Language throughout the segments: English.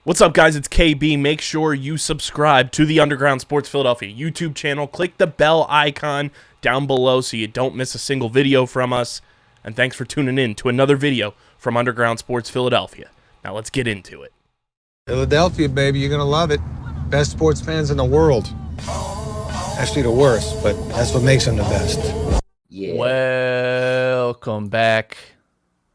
What's up, guys? It's KB. Make sure you subscribe to the Underground Sports Philadelphia YouTube channel. Click the bell icon down below so you don't miss a single video from us. And thanks for tuning in to another video from Underground Sports Philadelphia. Now let's get into it. Philadelphia, baby, you're gonna love it. Best sports fans in the world. Actually, the worst, but that's what makes them the best. Yeah. Welcome back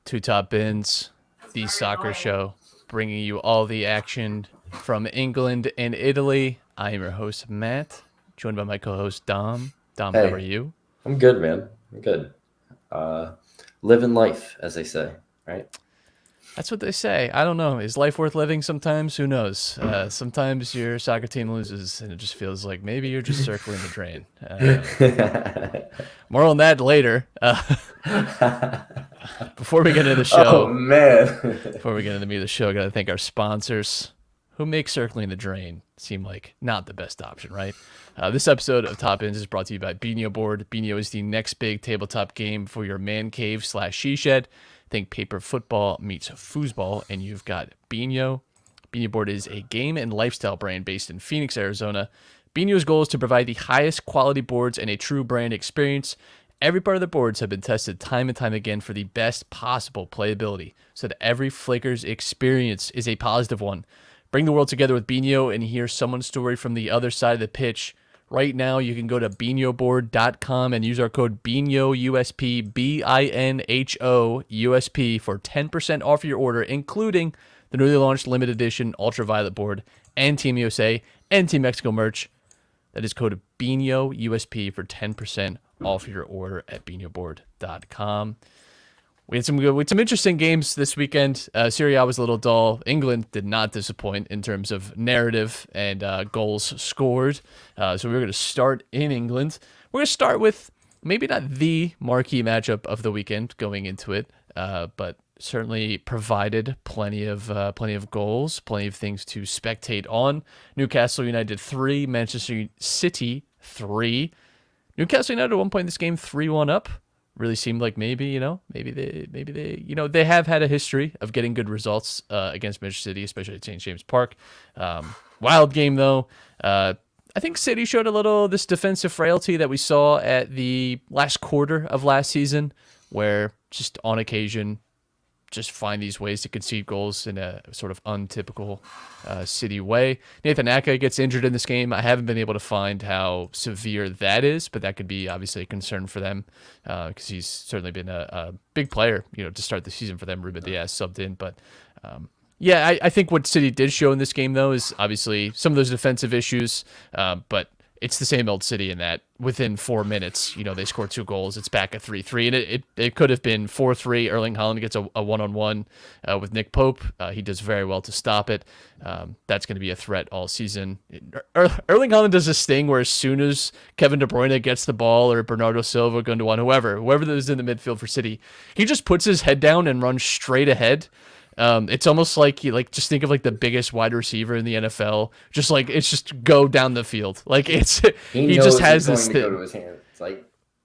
to Top Bins, the soccer show, bringing you all the action from England and Italy. I am your host, Matt, joined by my co-host, Dom. Dom, Hey. how are you? I'm good, man. I'm good. Living life, as they say, right? That's what they say. I don't know. Is life worth living sometimes? Who knows? Sometimes your soccer team loses, and it just feels like maybe you're just circling the drain. More on that later. Before we get into the show, Oh, man. Before we get into the meat of the show, I got to thank our sponsors who make circling the drain seem like not the best option, right? This episode of Top Ends is brought to you by Beno Board. Beno is the next big tabletop game for your man cave / she shed. Think paper football meets foosball, and you've got Beno. Beno Board is a game and lifestyle brand based in Phoenix, Arizona. Beno's goal is to provide the highest quality boards and a true brand experience. Every part of the boards have been tested time and time again for the best possible playability, so that every flicker's experience is a positive one. Bring the world together with Beno and hear someone's story from the other side of the pitch. Right now, you can go to benoboard.com and use our code BENOUSP, BINHO USP, for 10% off your order, including the newly launched limited edition Ultraviolet board and Team USA and Team Mexico merch. That is code BENOUSP for 10% off your order at benoboard.com. We had some interesting games this weekend. SerieA was a little dull. England did not disappoint in terms of narrative and goals scored. So we're going to start in England. We're going to start with maybe not the marquee matchup of the weekend going into it, but certainly provided plenty of goals, plenty of things to spectate on. Newcastle United 3, Manchester City 3. Newcastle United at one point in this game 3-1 up. Really seemed like maybe they have had a history of getting good results against Manchester City, especially at St. James Park. Wild game though. I think City showed a little this defensive frailty that we saw at the last quarter of last season, where just on occasion just find these ways to concede goals in a sort of untypical City way. Nathan Ake gets injured in this game. I haven't been able to find how severe that is, but that could be obviously a concern for them because he's certainly been a big player, to start the season for them. Ruben Diaz subbed in, but I think what City did show in this game though is obviously some of those defensive issues, but it's the same old City in that within 4 minutes, they score 2 goals. It's back at 3-3, and it could have been 4-3. Erling Haaland gets a one-on-one with Nick Pope. He does very well to stop it. That's going to be a threat all season. Erling Haaland does this thing where as soon as Kevin De Bruyne gets the ball, or Bernardo Silva, Gundogan, whoever that is in the midfield for City, he just puts his head down and runs straight ahead. It's almost like just think of like the biggest wide receiver in the NFL. Just like it's just go down the field. Like he just has this thing. Go to his hand. It's like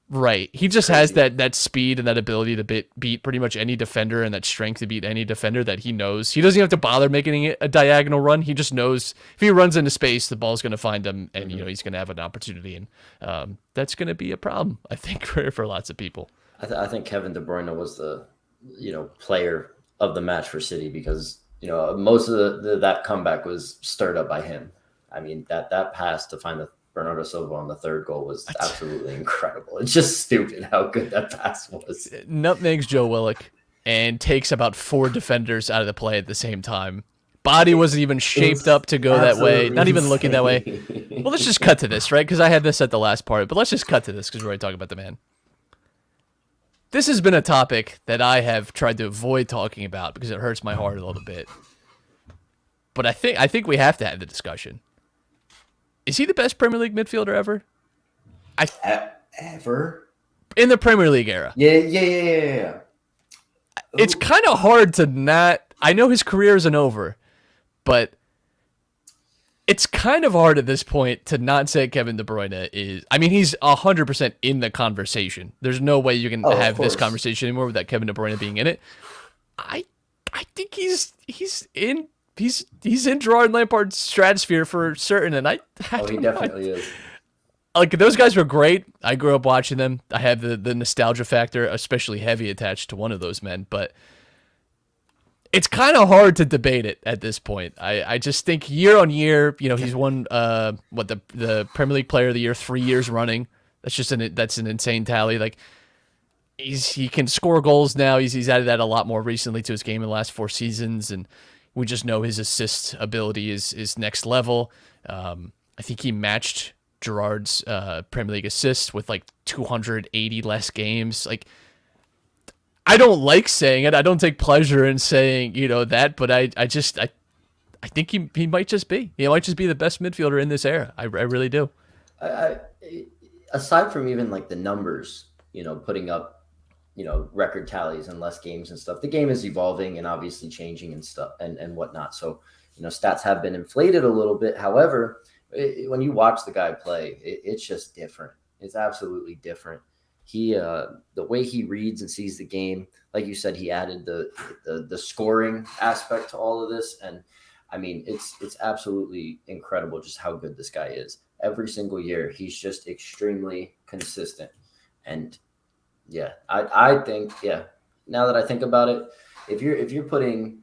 right. He just has that speed and that ability to beat pretty much any defender, and that strength to beat any defender that he knows. He doesn't have to bother making it a diagonal run. He just knows if he runs into space, the ball's going to find him, and he's going to have an opportunity, and that's going to be a problem, I think, for lots of people. I think Kevin De Bruyne was the player of the match for City because most of that comeback was stirred up by him. I mean that pass to find the Bernardo Silva on the third goal was absolutely incredible. It's just stupid how good that pass was. Nutmegs Joe Willock and takes about 4 defenders out of the play at the same time. Body wasn't even shaped up to go that way. Not even looking that way. Well, let's just cut to this, right? Because I had this at the last part, but let's just cut to this because we're already talking about the man. This has been a topic that I have tried to avoid talking about because it hurts my heart a little bit. But I think we have to have the discussion. Is he the best Premier League midfielder ever? Ever? In the Premier League era. Yeah. It's kind of hard to not... I know his career isn't over, but it's kind of hard at this point to not say Kevin De Bruyne is... I mean, he's 100% in the conversation. There's no way you can have this conversation anymore without Kevin De Bruyne being in it. I think he's in he's in Gerard Lampard's stratosphere for certain, and I He don't know. definitely is. Like, those guys were great. I grew up watching them. I have the nostalgia factor, especially heavy attached to one of those men, but it's kind of hard to debate it at this point. I just think year on year, he's won the Premier League Player of the Year 3 years running. That's an insane tally. Like, he can score goals now. He's added that a lot more recently to his game in the last 4 seasons, and we just know his assist ability is next level. I think he matched Gerard's Premier League assists with like 280 less games. Like, I don't like saying it. I don't take pleasure in saying that, but I think he might just be. He might just be the best midfielder in this era. I really do. Aside from even like the numbers, putting up, record tallies and less games and stuff, the game is evolving and obviously changing and stuff and whatnot. So, stats have been inflated a little bit. However, when you watch the guy play, it's just different. It's absolutely different. He, the way he reads and sees the game, like you said, he added the scoring aspect to all of this. And I mean, it's absolutely incredible just how good this guy is. Every single year, he's just extremely consistent. And yeah, I think, now that I think about it, if you're putting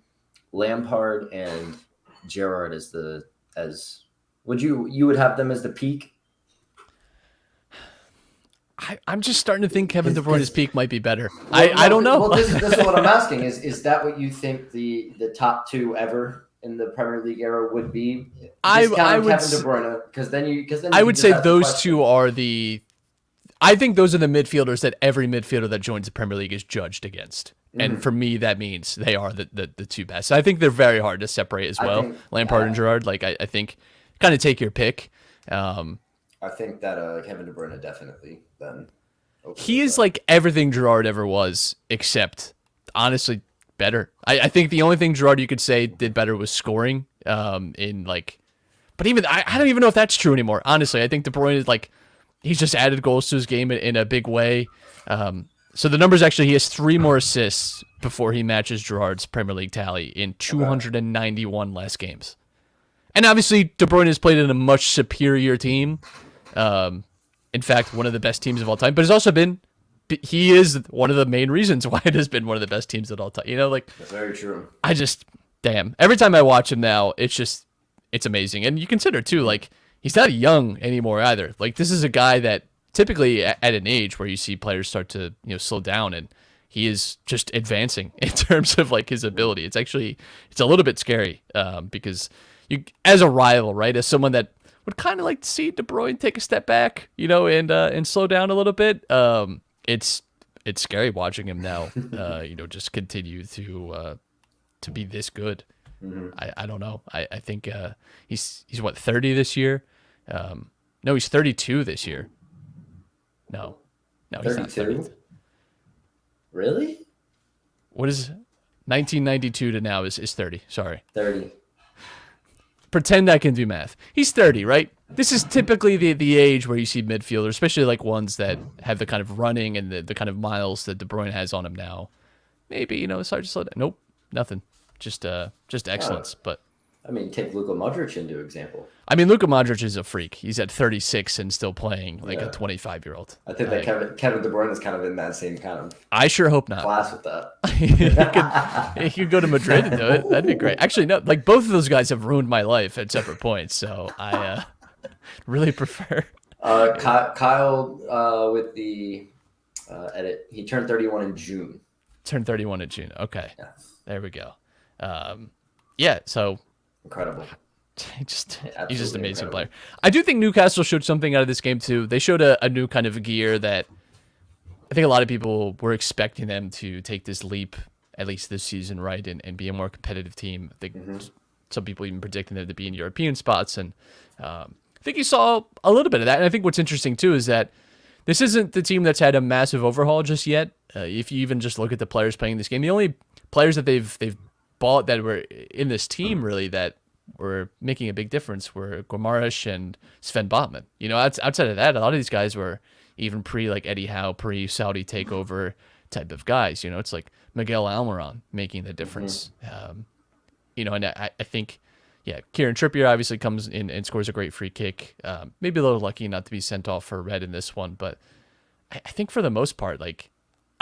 Lampard and Gerrard you would have them as the peak? I'm just starting to think Kevin De Bruyne's peak might be better. I don't know. Well, this is what I'm asking. Is that what you think the top 2 ever in the Premier League era would be? I would Kevin De Bruyne, because then I would say those 2 are the. I think those are the midfielders that every midfielder that joins the Premier League is judged against. And for me, that means they are the 2 best. I think they're very hard to separate as well. Lampard and Gerrard. Like, I think kind of take your pick. I think that Kevin De Bruyne definitely then. He is like everything Gerrard ever was, except honestly better. I think the only thing Gerrard you could say did better was scoring. But even I don't even know if that's true anymore. Honestly, I think De Bruyne is like he's just added goals to his game in a big way. So the numbers actually, he has 3 more assists before he matches Gerrard's Premier League tally in 291 less games. And obviously, De Bruyne has played in a much superior team. In fact, one of the best teams of all time. But he is one of the main reasons why it has been one of the best teams of all time. That's very true. Damn. Every time I watch him now, it's amazing. And you consider, too, like, he's not young anymore either. Like, this is a guy that typically at an age where you see players start to, slow down, and he is just advancing in terms of, like, his ability. It's a little bit scary because you, as a rival, right, as someone that would kind of like to see De Bruyne take a step back, and slow down a little bit. It's scary watching him now, just continue to be this good. Mm-hmm. I don't know. I think he's what, 30 this year? No, he's 32 this year. No, he's not 30. Really? What is 1992 to now is 30. Sorry. 30. Pretend I can do math. He's 30, right? This is typically the age where you see midfielders, especially like ones that have the kind of running and the kind of miles that De Bruyne has on him now. Maybe, it's hard to slow down. Nope, nothing. Just excellence. But I mean, take Luka Modric into example. I mean, Luka Modric is a freak. He's at 36 and still playing like a 25-year-old. I think that Kevin De Bruyne is kind of in that same kind of. I sure hope not. Class with that. he could go to Madrid and do it. That'd be great. Actually, no. Like, both of those guys have ruined my life at separate points. So I really prefer. Kyle with the edit. He turned 31 in June. Turned 31 in June. Okay. Yeah. There we go. So. Incredible. He's just an amazing player. I do think Newcastle showed something out of this game too. They showed a new kind of gear that I think a lot of people were expecting them to take this leap, at least this season, right, and be a more competitive team. I think some people even predicting them to be in European spots, and I think you saw a little bit of that. And I think what's interesting too is that this isn't the team that's had a massive overhaul just yet. If you even just look at the players playing this game, the only players that they've bought that were in this team really that were making a big difference were Guimaraes and Sven Botman. Outside of that, a lot of these guys were even like Eddie Howe, pre-Saudi takeover type of guys. It's like Miguel Almiron making the difference. And I think, yeah, Kieran Trippier obviously comes in and scores a great free kick. Maybe a little lucky not to be sent off for red in this one, but I think for the most part, like,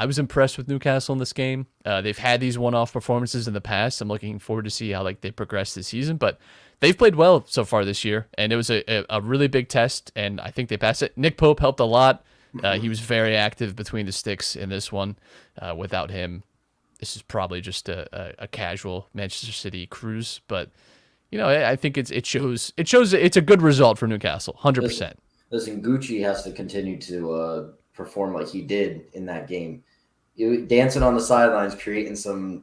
I was impressed with Newcastle in this game. They've had these one-off performances in the past. I'm looking forward to see how like they progress this season, but they've played well so far this year, and it was a really big test, and I think they passed it. Nick Pope helped a lot. He was very active between the sticks in this one. Without him, this is probably just a casual Manchester City cruise, but I think it shows it's a good result for Newcastle, 100%. Listen, Gucci has to continue to perform like he did in that game. Dancing on the sidelines, creating some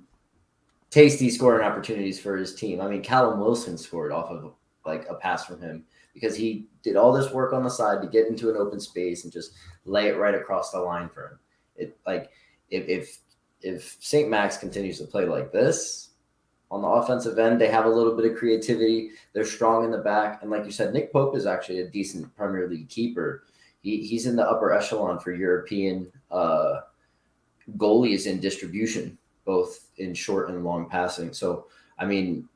tasty scoring opportunities for his team. I mean, Callum Wilson scored off of like a pass from him because he did all this work on the side to get into an open space and just lay it right across the line for him. It like if St. Max continues to play like this on the offensive end, they have a little bit of creativity. They're strong in the back, and like you said, Nick Pope is actually a decent Premier League keeper. He's in the upper echelon for European goalies in distribution, both in short and long passing. So, I mean,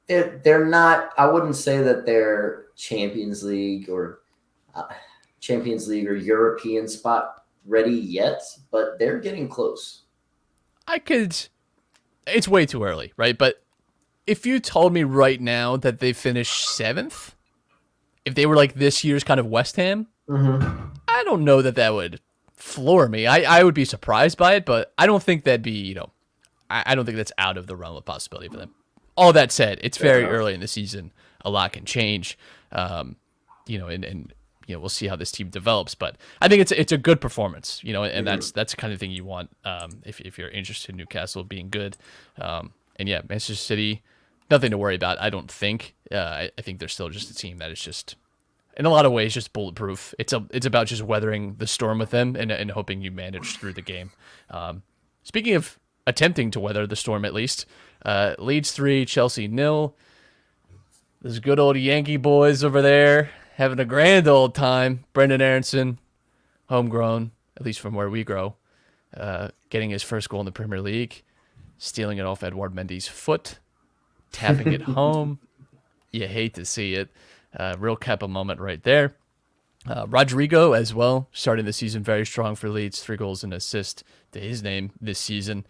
they're not, I wouldn't say that they're Champions League or European spot ready yet, but they're getting close. It's way too early, right? But if you told me right now that they finished 7th, if they were like this year's kind of West Ham, I don't know that would floor me. I would be surprised by it, but I don't think that'd be, I don't think that's out of the realm of possibility for them. All that said, it's very early in the season. A lot can change, and we'll see how this team develops. But I think it's a good performance, and that's the kind of thing you want if you're interested in Newcastle being good. And yeah, Manchester City, nothing to worry about, I don't think. I think they're still just a team that is just, in a lot of ways, just bulletproof. It's about just weathering the storm with them and hoping you manage through the game. Speaking of attempting to weather the storm, at least, Leeds 3, Chelsea 0. Those good old Yankee boys over there having a grand old time. Brenden Aaronson, homegrown, at least from where we grow, getting his first goal in the Premier League, stealing it off Edouard Mendy's foot, tapping it home. You hate to see it. Real Kepa moment right there. Rodrigo as well, starting the season very strong for Leeds, 3 goals and assist to his name this season.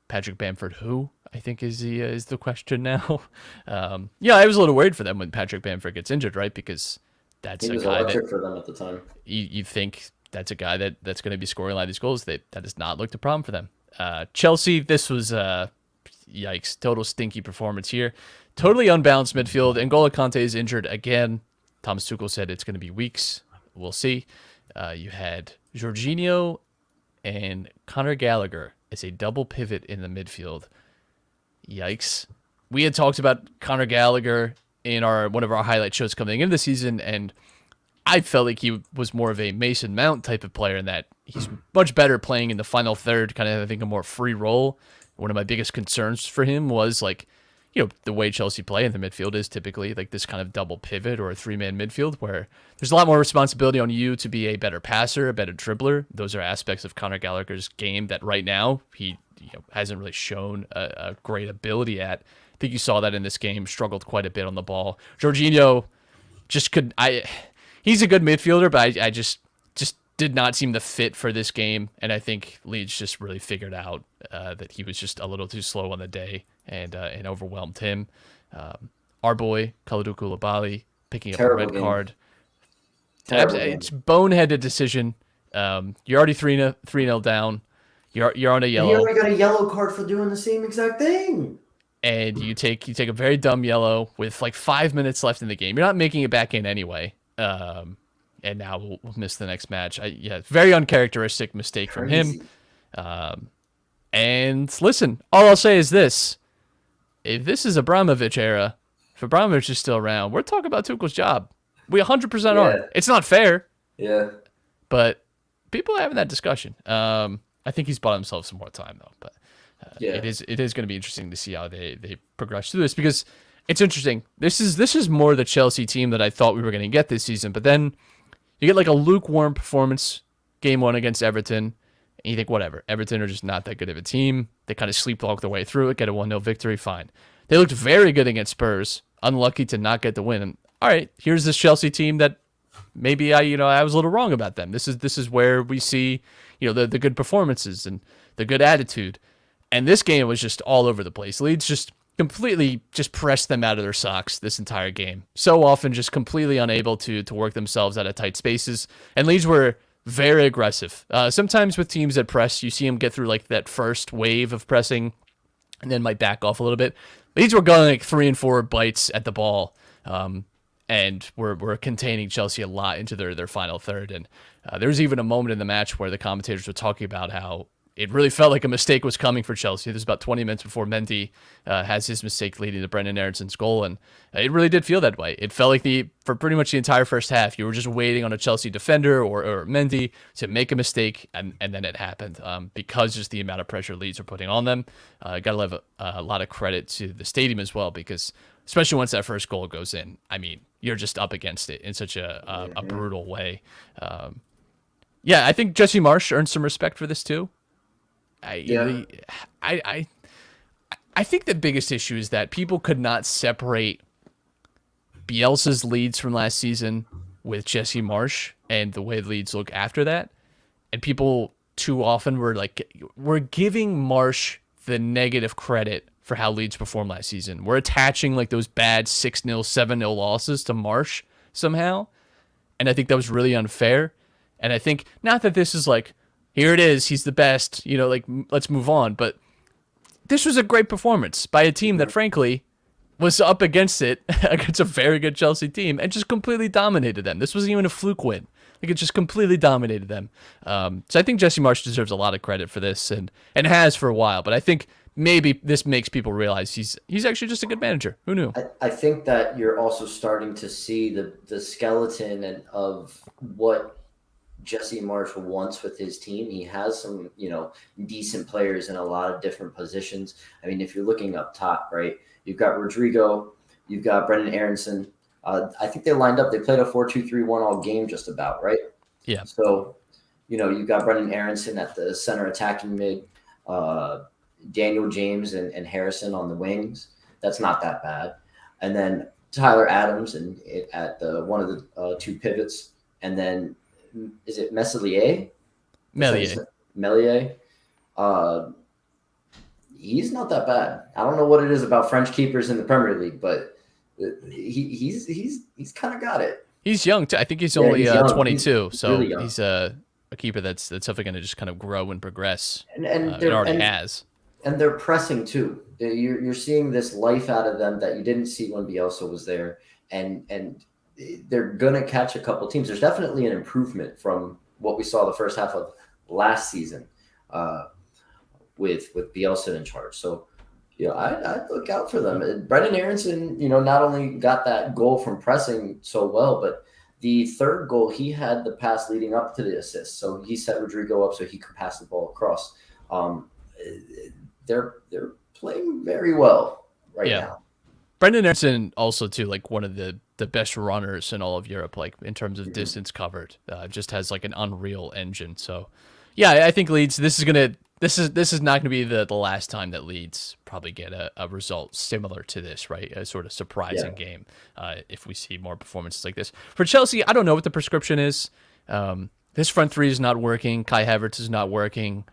Patrick Bamford, who I think is the question now. I was a little worried for them when Patrick Bamford gets injured, right? Because that's a guy that for them at the time. You think that's a guy that's going to be scoring a lot of these goals. That has not looked a problem for them. Chelsea, this was yikes, total stinky performance here. Totally unbalanced midfield. N'Golo Kante is injured again. Thomas Tuchel said it's going to be weeks. We'll see. You had Jorginho and Conor Gallagher as a double pivot in the midfield. Yikes. We had talked about Conor Gallagher in one of our highlight shows coming into the season, and I felt like he was more of a Mason Mount type of player in that he's much better playing in the final third, kind of having a more free role. One of my biggest concerns for him was the way Chelsea play in the midfield is typically like this kind of double pivot or a 3-man midfield where there's a lot more responsibility on you to be a better passer, a better dribbler. Those are aspects of Conor Gallagher's game that right now he hasn't really shown a great ability at. I think you saw that in this game, struggled quite a bit on the ball. Jorginho just he's a good midfielder, but I just did not seem to fit for this game, and I think Leeds just really figured out that he was just a little too slow on the day and overwhelmed him. Our boy Kalidou Koulibaly picking up a red card. It's boneheaded decision. You're already 3-0 down. You're on a yellow. He only got a yellow card for doing the same exact thing. And you take a very dumb yellow with like 5 minutes left in the game. You're not making it back in anyway. And now we'll miss the next match. Very uncharacteristic mistake from him. And listen, all I'll say is this. If this is Abramovich era, if Abramovich is still around, we're talking about Tuchel's job. We 100% are. It's not fair. Yeah. But people are having that discussion. I think he's bought himself some more time, though. But it is going to be interesting to see how they progress through this, because it's interesting. This is more the Chelsea team that I thought we were going to get this season. But then you get like a lukewarm performance game 1 against Everton, and you think, whatever, Everton are just not that good of a team. They kind of sleepwalk their way through it, get a 1-0 victory, fine. They looked very good against Spurs, unlucky to not get the win. And, all right, here's this Chelsea team that maybe I was a little wrong about them. This is where we see, the good performances and the good attitude. And this game was just all over the place. Leeds just completely just pressed them out of their socks this entire game. So often just completely unable to work themselves out of tight spaces. And Leeds were very aggressive. Sometimes with teams that press, you see them get through like that first wave of pressing and then might back off a little bit. Leeds were going like 3 and 4 bites at the ball. And we're containing Chelsea a lot into their final third. And there was even a moment in the match where the commentators were talking about how it really felt like a mistake was coming for Chelsea. This was about 20 minutes before Mendy has his mistake leading to Brenden Aaronson's goal, and it really did feel that way. It felt like for pretty much the entire first half, you were just waiting on a Chelsea defender or Mendy to make a mistake, and then it happened because just the amount of pressure Leeds are putting on them. Got to give a lot of credit to the stadium as well, because especially once that first goal goes in, I mean, you're just up against it in such a brutal way. I think Jesse Marsch earned some respect for this too. I think the biggest issue is that people could not separate Bielsa's Leeds from last season with Jesse Marsch and the way Leeds look after that. And people too often we're giving Marsch the negative credit for how Leeds performed last season. We're attaching like those bad 6-0, 7-0 losses to Marsch somehow. And I think that was really unfair. And I think not that this is like, here it is, he's the best, let's move on. But this was a great performance by a team that, frankly, was up against it, against a very good Chelsea team, and just completely dominated them. This wasn't even a fluke win. Like, it just completely dominated them. So I think Jesse Marsch deserves a lot of credit for this, and has for a while. But I think maybe this makes people realize he's actually just a good manager. Who knew? I think that you're also starting to see the skeleton of what Jesse Marsch wants with his team. He has some, decent players in a lot of different positions. I mean, if you're looking up top, right, you've got Rodrigo, you've got Brenden Aaronson. I think they lined up. They played a 4-2-3-1 all game just about, right? Yeah. So, you've got Brenden Aaronson at the center attacking mid, Daniel James and Harrison on the wings. That's not that bad. And then Tyler Adams at one of the two pivots. And then is it Meslier? Meslier. He's not that bad. I don't know what it is about French keepers in the Premier League, but he's kind of got it. He's young too. I think he's only 22, he's so really he's a keeper that's definitely going to just kind of grow and progress. And it already has. And they're pressing too. You're seeing this life out of them that you didn't see when Bielsa was there, and they're going to catch a couple teams. There's definitely an improvement from what we saw the first half of last season with Bielsa in charge. So, I'd look out for them. Brenden Aaronson, not only got that goal from pressing so well, but the third goal, he had the pass leading up to the assist. So he set Rodrigo up so he could pass the ball across. They're playing very well right now. Brenden Aaronson also too, like one of the best runners in all of Europe, like in terms of distance covered, just has like an unreal engine. So I think Leeds, this is not going to be the last time that Leeds probably get a result similar to this, right? A sort of surprising game if we see more performances like this. For Chelsea, I don't know what the prescription is. This front three is not working. Kai Havertz is not working.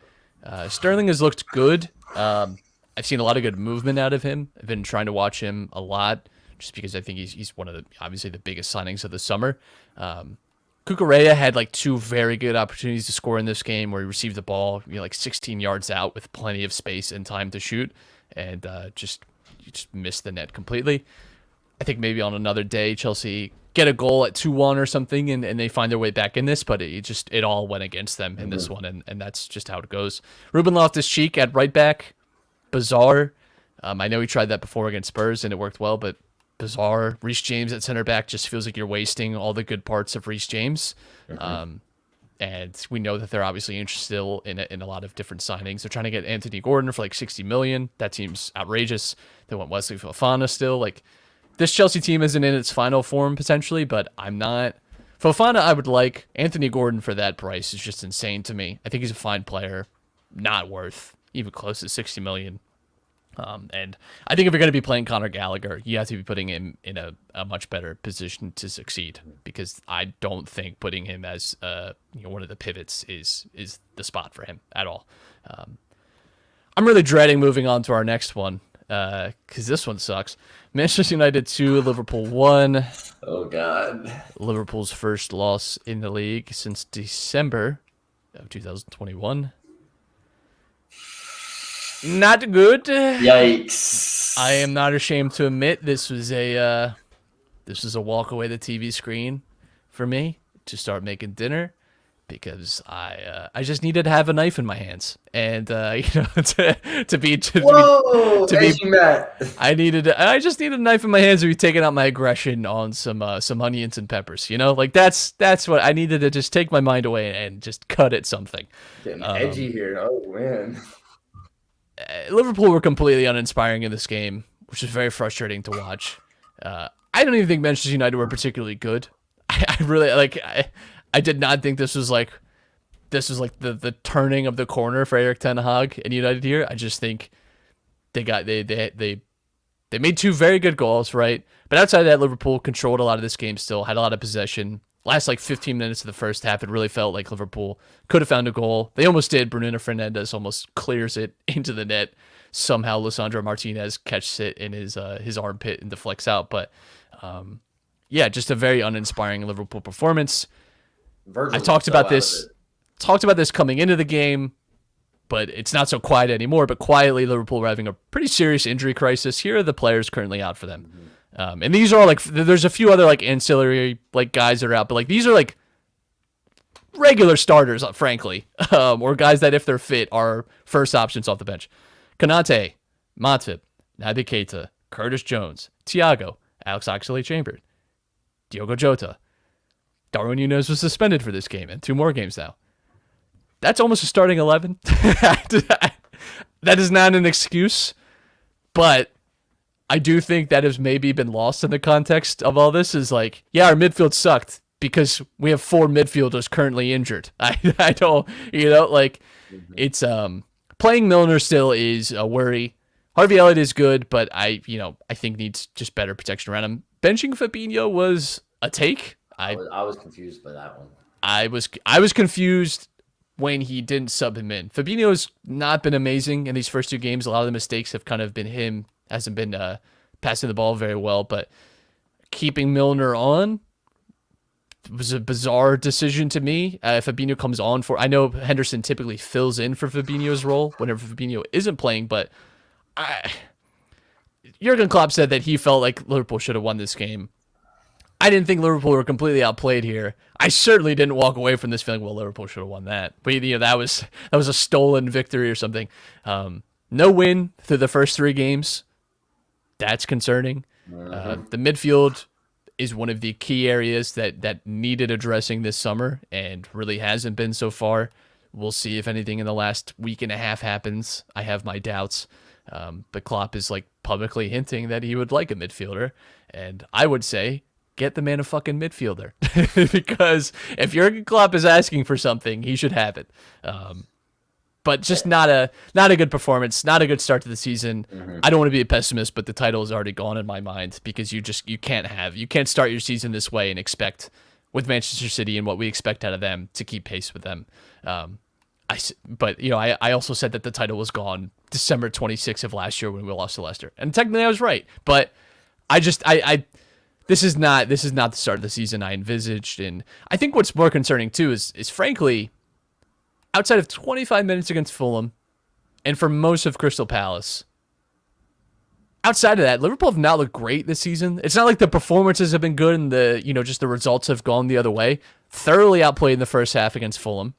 Sterling has looked good. I've seen a lot of good movement out of him. I've been trying to watch him a lot just because I think he's one of obviously the biggest signings of the summer. Cucurella had like 2 very good opportunities to score in this game where he received the ball, like 16 yards out with plenty of space and time to shoot, and just missed the net completely. I think maybe on another day Chelsea get a goal at 2-1 or something and they find their way back in this, but it all went against them in this one, and that's just how it goes. Ruben Loftus-Cheek at right back, bizarre. I know he tried that before against Spurs and it worked well, but bizarre. Reece James at center back just feels like you're wasting all the good parts of Reece James. And we know that they're obviously interested in a lot of different signings. They're trying to get Anthony Gordon for like $60 million. That seems outrageous. They want Wesley Fofana still. Like, this Chelsea team isn't in its final form potentially, but I'm not. Fofana, I would like. Anthony Gordon for that price is just insane to me. I think he's a fine player, not worth even close to 60 million. And I think if you're going to be playing Conor Gallagher, you have to be putting him in a much better position to succeed, because I don't think putting him as one of the pivots is the spot for him at all. I'm really dreading moving on to our next one, because this one sucks. Manchester United 2, Liverpool 1. Oh, God. Liverpool's first loss in the league since December of 2021. Not good. Yikes. I am not ashamed to admit this was a walk away the TV screen for me to start making dinner, because I just needed to have a knife in my hands, and to be Matt. I just needed a knife in my hands to be taking out my aggression on some onions and peppers. Like that's what I needed, to just take my mind away and just cut at something. Getting edgy here. Oh, man. Liverpool were completely uninspiring in this game, which is very frustrating to watch. I don't even think Manchester United were particularly good. I really I did not think this was like the turning of the corner for Erik ten Hag and United here. I just think they made 2 very good goals, right? But outside of that, Liverpool controlled a lot of this game still, had a lot of possession. Last 15 minutes of the first half, it really felt like Liverpool could have found a goal. They almost did. Bruno Fernandes almost clears it into the net. Somehow Lisandro Martinez catches it in his armpit and deflects out. But just a very uninspiring Liverpool performance. Virgil I talked about this coming into the game, but it's not so quiet anymore. But quietly, Liverpool were having a pretty serious injury crisis. Here are the players currently out for them. Mm-hmm. And these are all there's a few other ancillary guys that are out, but these are regular starters, frankly, or guys that if they're fit are first options off the bench. Konate, Matip, Naby Keita, Curtis Jones, Thiago, Alex Oxlade-Chamberlain, Diogo Jota. Darwin Núñez was suspended for this game and 2 more games now. That's almost a starting 11. That is not an excuse, but I do think that has maybe been lost in the context of all this. Is our midfield sucked because we have 4 midfielders currently injured. I don't, it's playing Milner still is a worry. Harvey Elliott is good, but I think needs just better protection around him. Benching Fabinho was a take. I was confused by that one. I was confused when he didn't sub him in. Fabinho's not been amazing in these first 2 games. A lot of the mistakes have kind of been him. Hasn't been passing the ball very well, but keeping Milner on was a bizarre decision to me. If Fabinho comes on I know Henderson typically fills in for Fabinho's role whenever Fabinho isn't playing, but Jurgen Klopp said that he felt like Liverpool should have won this game. I didn't think Liverpool were completely outplayed here. I certainly didn't walk away from this feeling, well, Liverpool should have won that. But that was a stolen victory or something. No win through the first 3 games. That's concerning. The midfield is one of the key areas that needed addressing this summer and really hasn't been so far. We'll see if anything in the last week and a half happens. I have my doubts. But Klopp is publicly hinting that he would like a midfielder. And I would say, get the man a fucking midfielder. Because if Jurgen Klopp is asking for something, he should have it. But just not a good performance, not a good start to the season. Mm-hmm. I don't want to be a pessimist, but the title is already gone in my mind, because you can't start your season this way and expect, with Manchester City and what we expect out of them, to keep pace with them. I also said that the title was gone December 26th of last year when we lost to Leicester, and technically I was right. But this is not the start of the season I envisaged, and I think what's more concerning too is frankly, outside of 25 minutes against Fulham, and for most of Crystal Palace, outside of that, Liverpool have not looked great this season. It's not like the performances have been good and just the results have gone the other way. Thoroughly outplayed in the first half against Fulham.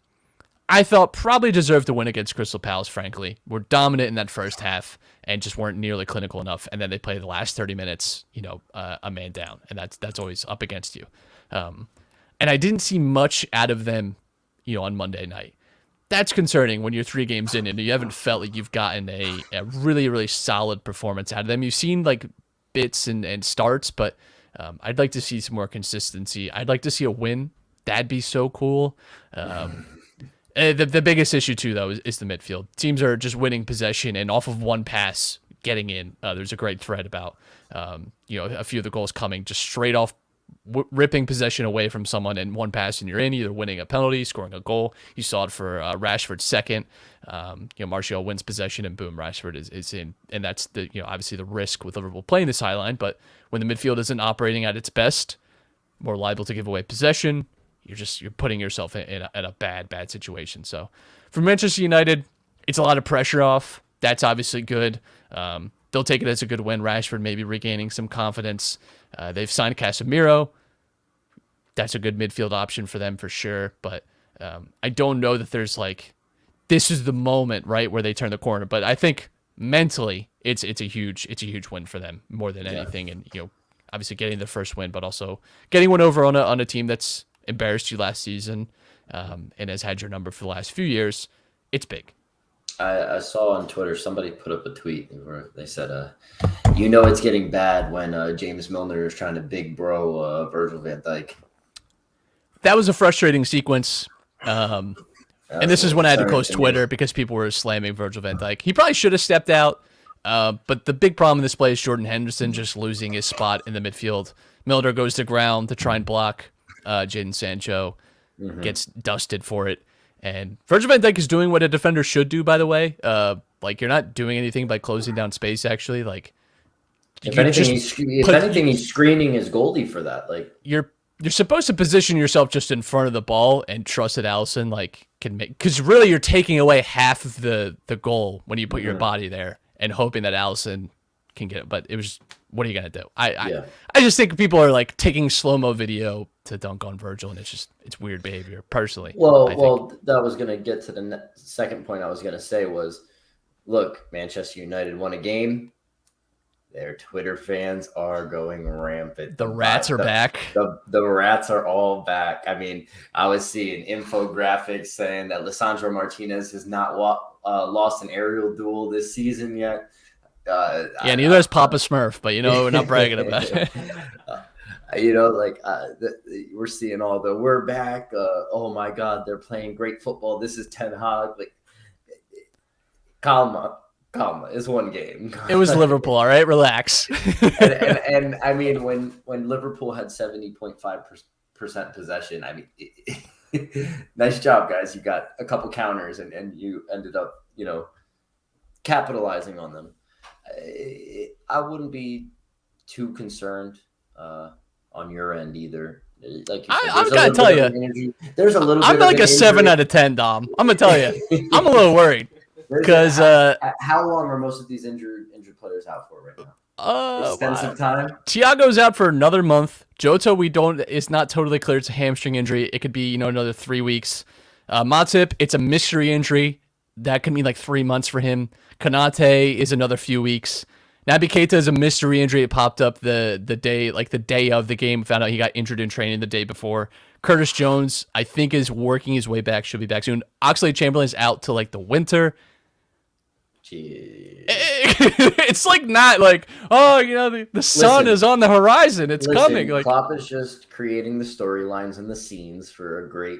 I thought probably deserved to win against Crystal Palace, frankly. Were dominant in that first half and just weren't nearly clinical enough. And then they play the last 30 minutes, a man down. And that's always up against you. And I didn't see much out of them, on Monday night. That's concerning when you're 3 games in and you haven't felt like you've gotten a really, really solid performance out of them. You've seen bits and starts, but I'd like to see some more consistency. I'd like to see a win. That'd be so cool. The biggest issue too, though, is the midfield. Teams are just winning possession and off of one pass getting in. There's a great thread about a few of the goals coming just straight off ripping possession away from someone and one pass and you're in, either winning a penalty, scoring a goal. You saw it for Rashford's second. Martial wins possession and boom, Rashford is in. And that's obviously the risk with Liverpool playing this high line. But when the midfield isn't operating at its best, more liable to give away possession, you're putting yourself in a bad situation. So for Manchester United, it's a lot of pressure off. That's obviously good. They'll take it as a good win. Rashford maybe regaining some confidence. They've signed Casemiro. That's a good midfield option for them for sure. But I don't know that there's this is the moment, right, where they turn the corner. But I think mentally it's a huge win for them more than anything. And obviously getting the first win, but also getting one over on a team that's embarrassed you last season and has had your number for the last few years. It's big. I saw on Twitter somebody put up a tweet where they said, it's getting bad when James Milner is trying to big bro Virgil van Dijk. That was a frustrating sequence. And this is when I had to close Twitter because people were slamming Virgil van Dijk. He probably should have stepped out. But the big problem in this play is Jordan Henderson just losing his spot in the midfield. Milner goes to ground to try and block Jadon Sancho, gets dusted for it. And Virgil van Dijk is doing what a defender should do, by the way. You're not doing anything by closing down space, actually. If anything, he's screening his goalie for that. You're supposed to position yourself just in front of the ball and trust that Alisson can make, because really you're taking away half of the goal when you put your body there and hoping that Alisson can get it. But it was, what are you gonna do? I just think people are taking slow-mo video to dunk on Virgil, and it's weird behavior personally. Well, that was gonna get to the second point I was gonna say was, look, Manchester United won a game. Their Twitter fans are going rampant. The rats are back. The rats are all back. I mean, I was seeing infographics saying that Lisandro Martinez has not lost an aerial duel this season yet. Neither has Papa Smurf, but we're not bragging about it. We're seeing all the we're back. Oh my God, they're playing great football. This is Ten Hag. Calma. It's one game. It was Liverpool, all right? Relax. and I mean, when Liverpool had 70.5% possession, I mean, nice job, guys. You got a couple counters and you ended up, capitalizing on them. I wouldn't be too concerned on your end either. I'm gonna tell you, there's a little. I'm a 7 out of 10, Dom. I'm gonna tell you, I'm a little worried. Because how long are most of these injured players out for right now? Extensive time. Thiago's out for another month. Jota, it's not totally clear. It's a hamstring injury. It could be another 3 weeks. Matip, it's a mystery injury. That could mean 3 months for him. Konate is another few weeks. Naby Keita is a mystery injury. It popped up the day of the game. Found out he got injured in training the day before. Curtis Jones, I think, is working his way back. Should be back soon. Oxlade-Chamberlain's out till the winter. Jeez. It's not the sun is on the horizon. It's coming. Klopp is just creating the storylines and the scenes for a great,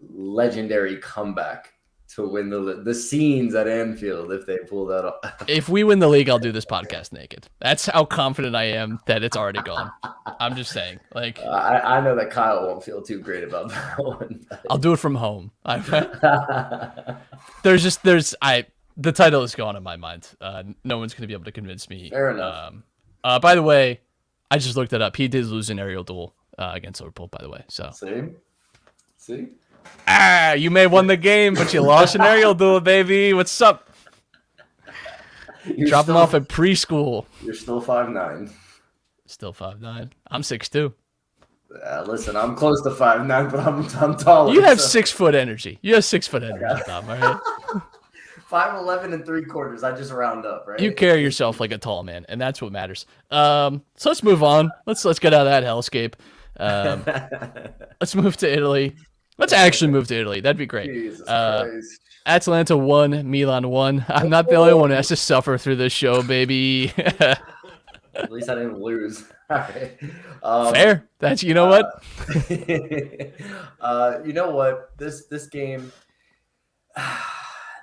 legendary comeback to win the scenes at Anfield if they pull that off. If we win the league, I'll do this podcast naked. That's how confident I am that it's already gone. I'm just saying. I know that Kyle won't feel too great about that one. I'll do it from home. The title is gone in my mind. No one's going to be able to convince me. Fair enough. By the way, I just looked it up. He did lose an aerial duel against Liverpool, by the way. So See? You may have won the game, but you lost an aerial duel, baby. What's up? Drop him off at preschool. You're still 5'9". Still 5'9". I'm 6'2". Listen, I'm close to 5'9", but I'm taller. You have 6 foot energy. You have 6 foot energy, Tom, all right? 5'11" and 3/4. I just round up, right? You carry yourself like a tall man, and that's what matters. So let's move on. Let's get out of that hellscape. Let's move to Italy. Let's actually move to Italy. That'd be great. Jesus Christ. Atalanta 1, Milan 1. I'm not the only one who has to suffer through this show, baby. At least I didn't lose. All right. Fair. That's you know what? You know what? This game,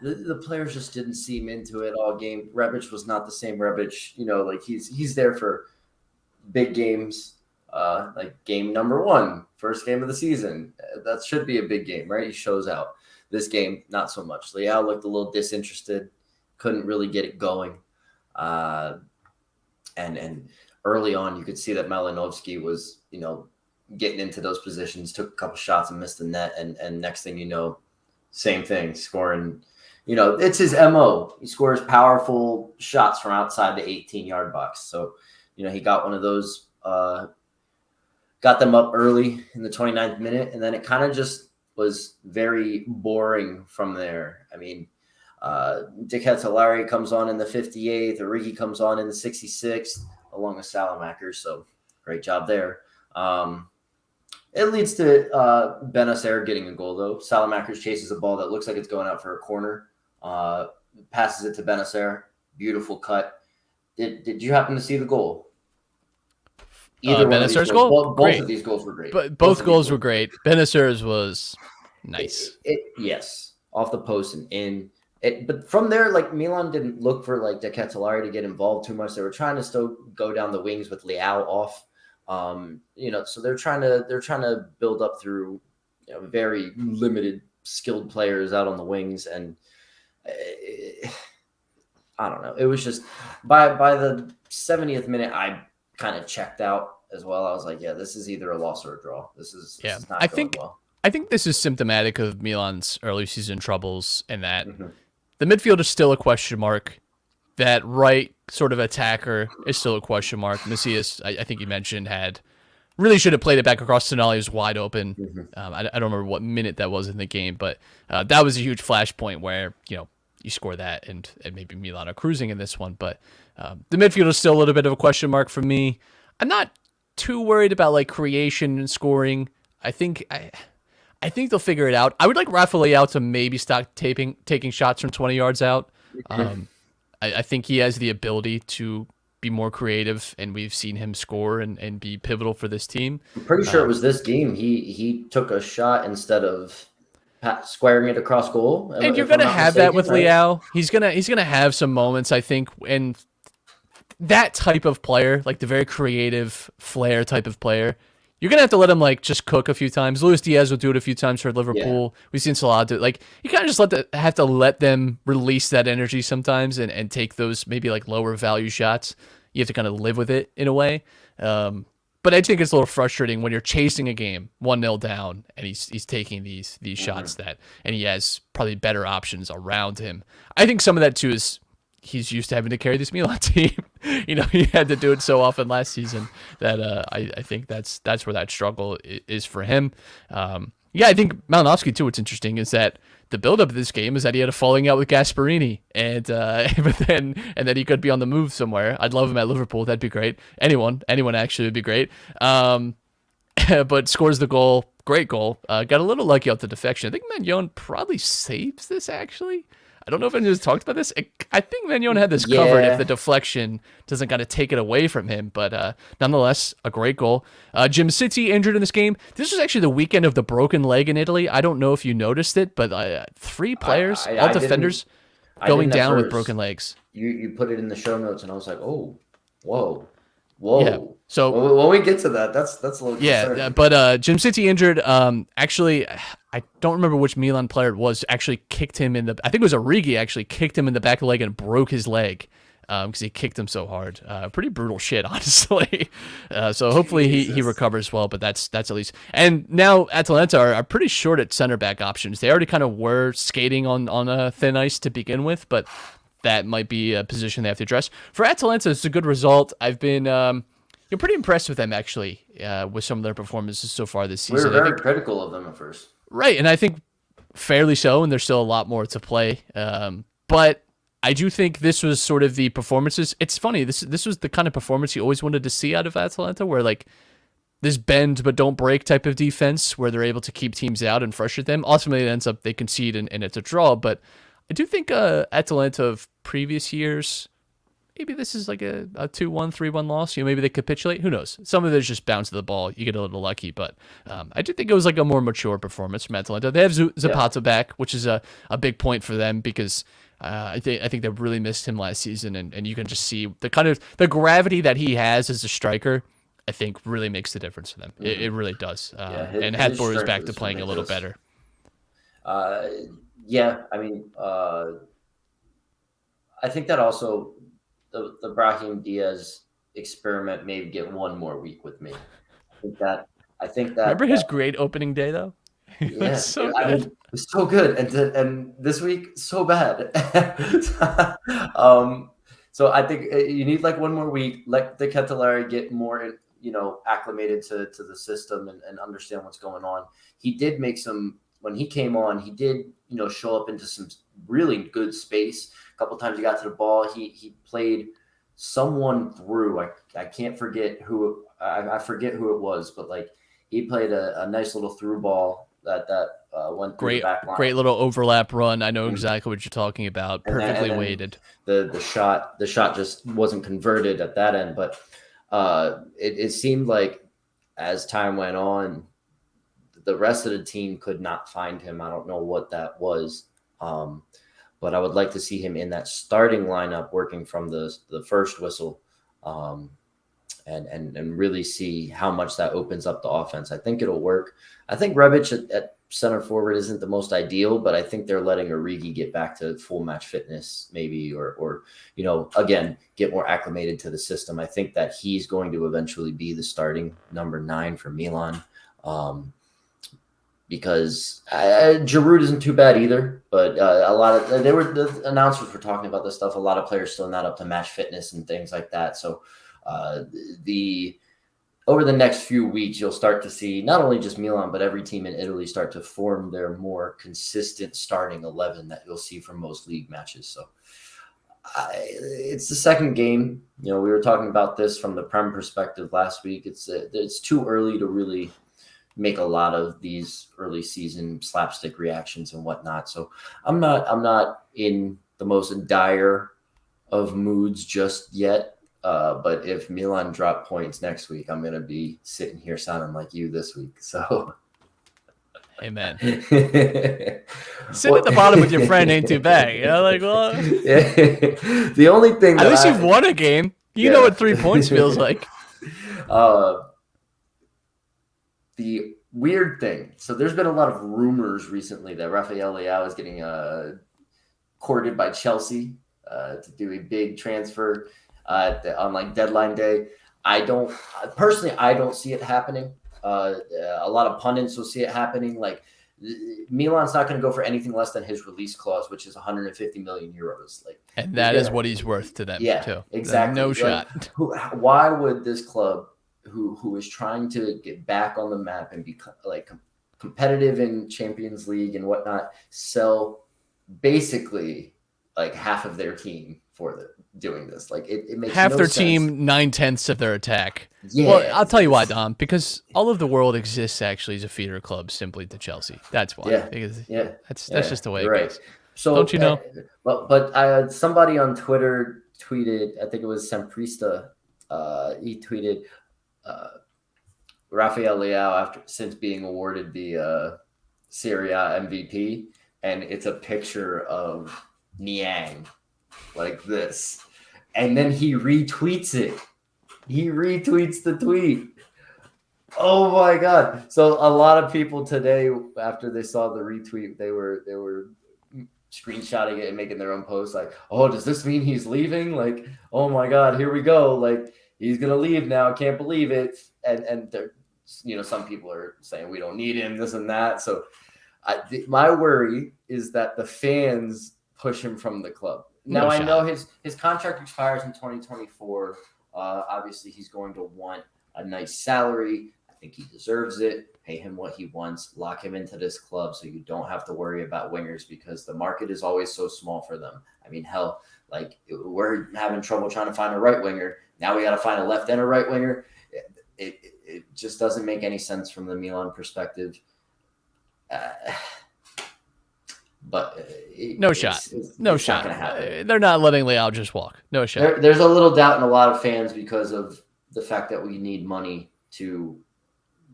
the players just didn't seem into it all game. Rebic was not the same Rebic. Like he's there for big games. Like game number 1, first game of the season. That should be a big game, right? He shows out. This game, not so much. Leao looked a little disinterested, couldn't really get it going. And early on, you could see that Malinovsky was, getting into those positions, took a couple shots and missed the net. And next thing you know, same thing, scoring. It's his MO. He scores powerful shots from outside the 18-yard box. So, he got one of those, got them up early in the 29th minute. And then it kind of just was very boring from there. I mean, De Ketelaere comes on in the 58th. Origi comes on in the 66th, along with Salamaker. So great job there. It leads to Benacer getting a goal, though. Salamaker chases a ball that looks like it's going out for a corner. Passes it to Benacer. Beautiful cut. Did you happen to see the goal? Either one of these goal? goals. Both Great. of these goals were great. But both goals were great. Benacer's was nice. Yes, off the post and in. But from there, like Milan didn't look for like De Ketelaere to get involved too much. They were trying to still go down the wings with Leao off. So they're trying to build up through very limited skilled players out on the wings, and I don't know. It was just by the 70th minute, I kind of checked out as well. I was like, yeah, this is either a loss or a draw. This is not going well. I think this is symptomatic of Milan's early season troubles, in that the midfield is still a question mark. That right sort of attacker is still a question mark. Macias, I think you mentioned, really should have played it back across Tonali. It was wide open. I don't remember what minute that was in the game, but that was a huge flashpoint where you score that and maybe Milan are cruising in this one. But the midfield is still a little bit of a question mark for me. I'm not too worried about like creation and scoring. I think they'll figure it out. I would like Rafa Leao to maybe stop taking shots from 20 yards out. I think he has the ability to be more creative, and we've seen him score and be pivotal for this team. I'm pretty sure it was this game. He took a shot instead of squaring it across goal. And you're going to have that with Leao. He's gonna have some moments, I think, and that type of player, like the very creative flair type of player, you're going to have to let him like just cook a few times. Luis Diaz will do it a few times for Liverpool. Yeah. We've seen Salah do it. Like, you kind of just have to let them release that energy sometimes and take those maybe like lower value shots. You have to kind of live with it in a way. But I think it's a little frustrating when you're chasing a game 1-0 down and he's taking these shots and he has probably better options around him. I think some of that too is he's used to having to carry this Milan team. He had to do it so often last season that I think that's where that struggle is for him. I think Malinovsky too. What's interesting is that the buildup of this game is that he had a falling out with Gasperini, and then he could be on the move somewhere. I'd love him at Liverpool. That'd be great. Anyone actually would be great. But scores the goal. Great goal. Got a little lucky off the defection. I think Magnon probably saves this actually. I don't know if anyone's talked about this. I think Magnon had this covered if the deflection doesn't kind of take it away from him. But nonetheless, a great goal. Jim City injured in this game. This was actually the weekend of the broken leg in Italy. I don't know if you noticed it, but 3 players, all defenders, going down with broken legs. You put it in the show notes, and I was like, oh, whoa. Yeah. So when we get to that, that's a little concerning. But Jim City injured. Actually, I don't remember which Milan player it was. Actually, kicked him in the. I think it was Origi. Actually, kicked him in the back of the leg and broke his leg because he kicked him so hard. Pretty brutal shit, honestly. So hopefully he recovers well. But that's at least. And now Atalanta are pretty short at center back options. They already kind of were skating on a thin ice to begin with, but that might be a position they have to address. For Atalanta, it's a good result. I've been pretty impressed with them, actually, with some of their performances so far this season. We were very critical of them at first. Right, and I think fairly so, and there's still a lot more to play. But I do think this was sort of the performances. It's funny, this was the kind of performance you always wanted to see out of Atalanta, where like this bend but don't break type of defense, where they're able to keep teams out and frustrate them. Ultimately, it ends up they concede and it's a draw, but I do think Atalanta of previous years, maybe this is like a 2-1, 3-1 loss. Maybe they capitulate. Who knows? Some of it is just bounce to the ball. You get a little lucky, but I do think it was like a more mature performance from Atalanta. They have Zapata back, which is a big point for them because I think they really missed him last season, and you can just see the gravity that he has as a striker. I think really makes the difference for them. It really does. And Hatboer is back to playing a little better. Yeah, I mean, I think that also the Brahim Diaz experiment may get one more week with me. I think that remember his great opening day though. Yeah, so I good. mean, it was so good, and this week so bad. So I think you need like one more week. Let the Ketelari get more, acclimated to the system and understand what's going on. He did make some when he came on. He did show up into some really good space. A couple times he got to the ball. He played someone through. I can't forget who. I forget who it was, but like he played a nice little through ball that went through the back line. Great little overlap run. I know exactly what you're talking about. Perfectly weighted. The shot just wasn't converted at that end, but it seemed like as time went on, the rest of the team could not find him. I don't know what that was, but I would like to see him in that starting lineup, working from the first whistle, and really see how much that opens up the offense. I think it'll work. I think Rebic at center forward isn't the most ideal, but I think they're letting Origi get back to full match fitness maybe, or again, get more acclimated to the system. I think that he's going to eventually be the starting number 9 for Milan, because Giroud isn't too bad either, but the announcers were talking about this stuff. A lot of players still not up to match fitness and things like that. So over the next few weeks, you'll start to see not only just Milan, but every team in Italy start to form their more consistent starting 11 that you'll see from most league matches. So it's the second game. We were talking about this from the Prem perspective last week. It's too early to really make a lot of these early season slapstick reactions and whatnot. So I'm not in the most dire of moods just yet. But if Milan drop points next week, I'm going to be sitting here sounding like you this week. So, amen. Sit at the bottom with your friend ain't too bad. The only thing at least you've won a game. You know what 3 points feels like. The weird thing. So there's been a lot of rumors recently that Rafael Leao is getting courted by Chelsea to do a big transfer on like deadline day. I don't see it happening. A lot of pundits will see it happening. Like Milan's not going to go for anything less than his release clause, which is 150 million euros. Like, and that is what he's worth to them. Yeah, too. Exactly. No shot. Why would this club, who is trying to get back on the map and be like competitive in Champions League and whatnot, sell basically like half of their team for doing this? Like it makes half no their sense. team, 9/10 of their attack. Yeah. Well, I'll tell you why, Dom, because all of the world exists actually as a feeder club simply to Chelsea. That's why. Yeah. That's just the way it goes. So don't you know? But somebody on Twitter tweeted, I think it was Semprista, he tweeted Rafael Leao since being awarded the SerieA MVP, and it's a picture of Niang like this, and then he retweets it. He retweets the tweet. Oh my God. So a lot of people today, after they saw the retweet, they were screenshotting it and making their own posts like, oh, does this mean he's leaving? Like, oh my God, here we go. Like, he's going to leave now. I can't believe it. And they're, some people are saying we don't need him, this and that. So my worry is that the fans push him from the club. Now, I know his contract expires in 2024. Obviously, he's going to want a nice salary. I think he deserves it. Pay him what he wants. Lock him into this club so you don't have to worry about wingers, because the market is always so small for them. I mean, hell, like we're having trouble trying to find a right winger. Now we got to find a left and a right winger. It just doesn't make any sense from the Milan perspective. but No shot. No it's shot. not going to happen. They're not letting Leao just walk. No shot. There's a little doubt in a lot of fans because of the fact that we need money to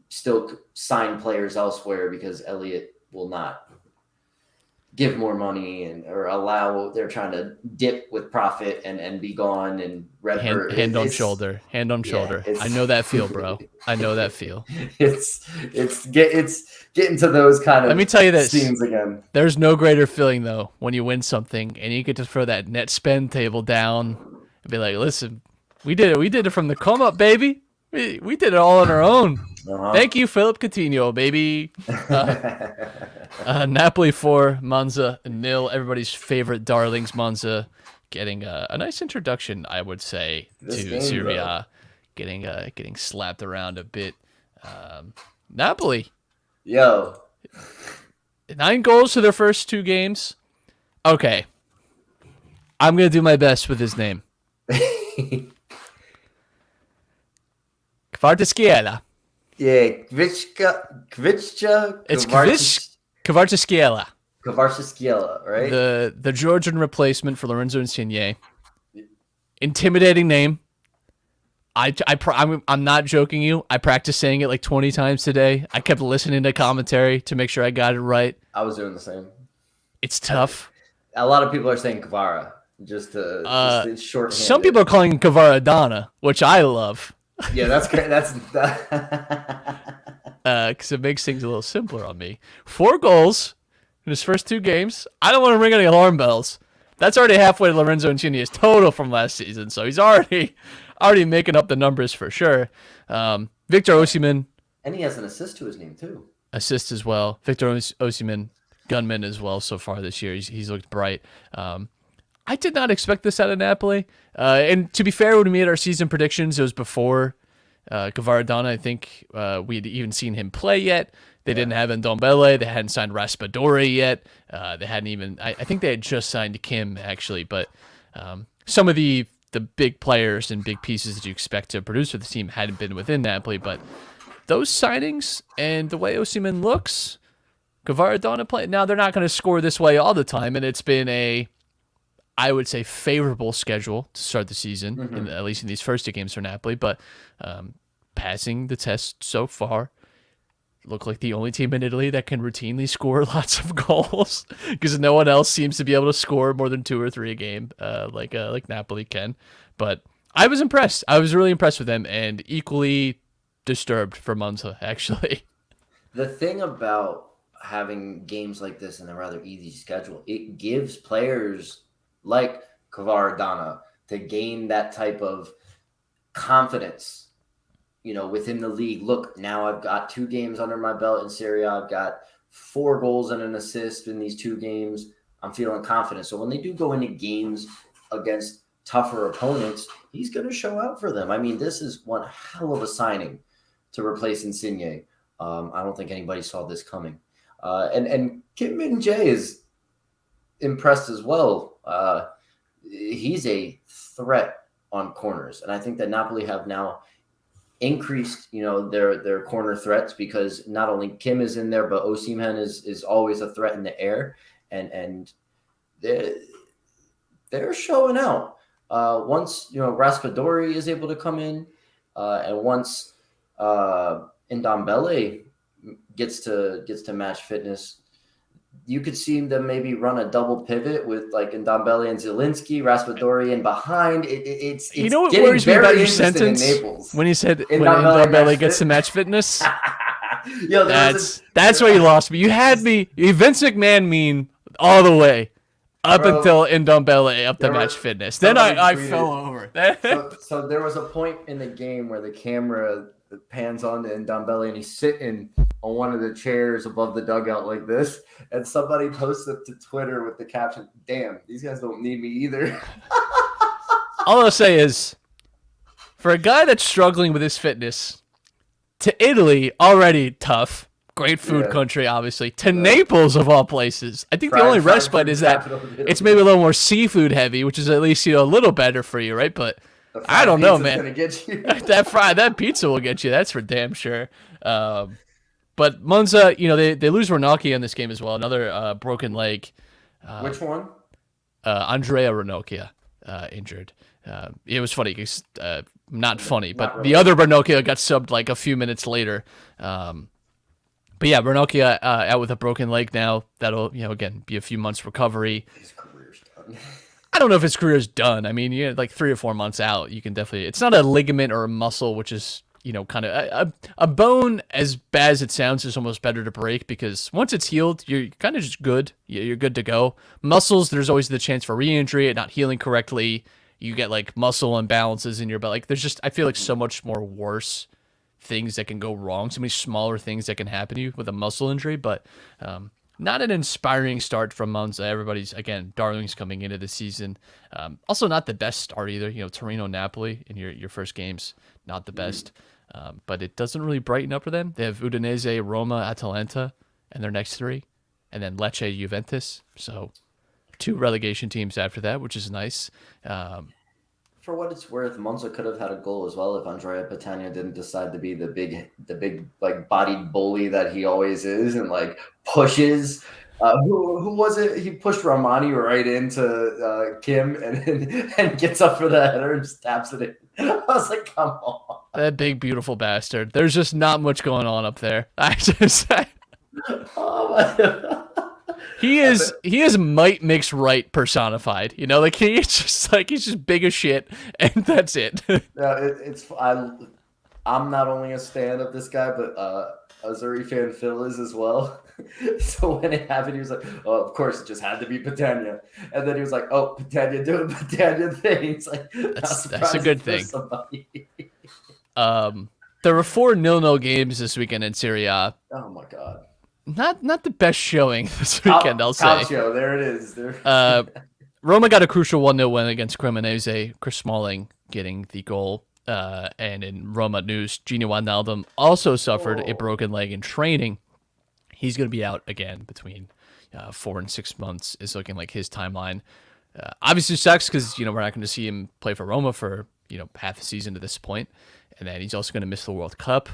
still sign players elsewhere because Elliott will not give more money or allow. They're trying to dip with profit and be gone and hand on shoulder. I know that feel, bro. I know that feel. It's getting to those kind of Let me tell you this. scenes again. There's no greater feeling though when you win something and you get to throw that net spend table down and be like, listen, we did it. We did it from the come up, baby. We did it all on our own. Thank you, Philip Coutinho, baby. Napoli 4, Monza 0. Everybody's favorite darlings, Monza, getting a nice introduction, I would say, to Serie A. Getting slapped around a bit. Napoli. Yo. 9 goals to their first 2 games. Okay. I'm going to do my best with his name. Kvartaskiela. Yeah, Kvitska. It's Kvartaskiela. Kvartaskiela, right? The Georgian replacement for Lorenzo Insigne. Intimidating name. I'm not joking you. I practiced saying it like 20 times today. I kept listening to commentary to make sure I got it right. I was doing the same. It's tough. A lot of people are saying Kvara, just short. Some people are calling Kvaradona, which I love. Yeah, that's great. That's because it makes things a little simpler on me. 4 goals in his first 2 games. I don't want to ring any alarm bells. That's already halfway to Lorenzo Insigne's total from last season, so he's already making up the numbers for sure. Victor Osimhen. And he has an assist to his name, too. Assist as well. Victor Osimhen, gunman as well so far this year. He's looked bright. I did not expect this out of Napoli. And to be fair, when we made our season predictions, it was before Kvaradona. I think we had even seen him play yet. They didn't have Ndombele. They hadn't signed Raspadori yet. They hadn't even... I think they had just signed Kim, actually. But some of the big players and big pieces that you expect to produce for the team hadn't been within Napoli. But those signings and the way Osimhen looks, Kvaradona play... Now, they're not going to score this way all the time, and it's been I would say, favorable schedule to start the season, at least in these first 2 games for Napoli. But passing the test so far, look like the only team in Italy that can routinely score lots of goals because no one else seems to be able to score more than 2 or 3 a game like Napoli can. But I was impressed. I was really impressed with them and equally disturbed for Monza, actually. The thing about having games like this in a rather easy schedule, it gives players like Kvaradona to gain that type of confidence, within the league. Look, now I've got 2 games under my belt in SerieA. I've got 4 goals and an assist in these 2 games. I'm feeling confident. So when they do go into games against tougher opponents, he's going to show out for them. I mean, this is one hell of a signing to replace Insigne. I don't think anybody saw this coming. And Kim Min-jae is impressed as well. He's a threat on corners, and I think that Napoli have now increased, their corner threats because not only Kim is in there, but Osimhen is always a threat in the air, and they're showing out. Once Raspadori is able to come in, and once Ndombele gets to match fitness, you could see them maybe run a double pivot with like Ndombele and Zielinski, Raspadori, and behind. It's what worries me about your sentence when you said when Ndombele gets to match fitness? Yo, that's where you lost me. You had me Vince McMahon mean all the way up until Ndombele up to match fitness. Then I fell over. So there was a point in the game where the camera pans on to Ndombele and he's sitting on one of the chairs above the dugout like this, and somebody posted to Twitter with the caption, "Damn, these guys don't need me either." All I'll say is, for a guy that's struggling with his fitness, to Italy, already tough, great food country, obviously, to Naples of all places. I think the only respite is that it's maybe a little more seafood heavy, which is at least a little better for you, right? But I don't know, man. Get you. that pizza will get you. That's for damn sure. But Monza, they lose Ranocchia in this game as well. Another broken leg. Which one? Andrea Ranocchia injured. It was funny. Not funny, but Not really. the other Ranocchia got subbed like a few minutes later. But yeah, Ranocchia out with a broken leg now. That'll, again, be a few months recovery. His career's done. I don't know if his career's done. I mean, like 3 or 4 months out, you can definitely. It's not a ligament or a muscle, which is kind of a bone. As bad as it sounds, is almost better to break because once it's healed, you're kind of just good. You're good to go. Muscles, there's always the chance for re-injury, it not healing correctly. You get like muscle imbalances in your butt. Like there's just, I feel like so much more worse things that can go wrong. So many smaller things that can happen to you with a muscle injury, but not an inspiring start from Monza. Everybody's, again, darlings coming into the season. Also not the best start either. Torino, Napoli in your first games, not the best. But it doesn't really brighten up for them. They have Udinese, Roma, Atalanta, and their next 3. And then Lecce, Juventus. So 2 relegation teams after that, which is nice. For what it's worth, Monza could have had a goal as well if Andrea Petagna didn't decide to be the big like bodied bully that he always is and like pushes. Who was it? He pushed Romani right into Kim and gets up for the header and just taps it in. I was like, come on. That big, beautiful bastard. There's just not much going on up there. Oh my God. He is might mix right personified. Like he's just big as shit, and that's it. Yeah, I'm not only a stan of this guy, but a Zuri fan Phil is as well. So when it happened, he was like, "Oh, of course, it just had to be Petagna," and then he was like, "Oh, Petagna doing Petagna things." Like that's a good thing. There were 4 0-0 games this weekend in SerieA. Oh my God. Not the best showing this weekend, I'll say. Calcio, there it is. Roma got a crucial 1-0 win against Cremonese. Chris Smalling getting the goal. And in Roma news, Gino Wijnaldum also suffered a broken leg in training. He's going to be out again between 4 and 6 months is looking like his timeline. Obviously sucks because, we're not going to see him play for Roma for, half the season to this point. And then he's also going to miss the World Cup.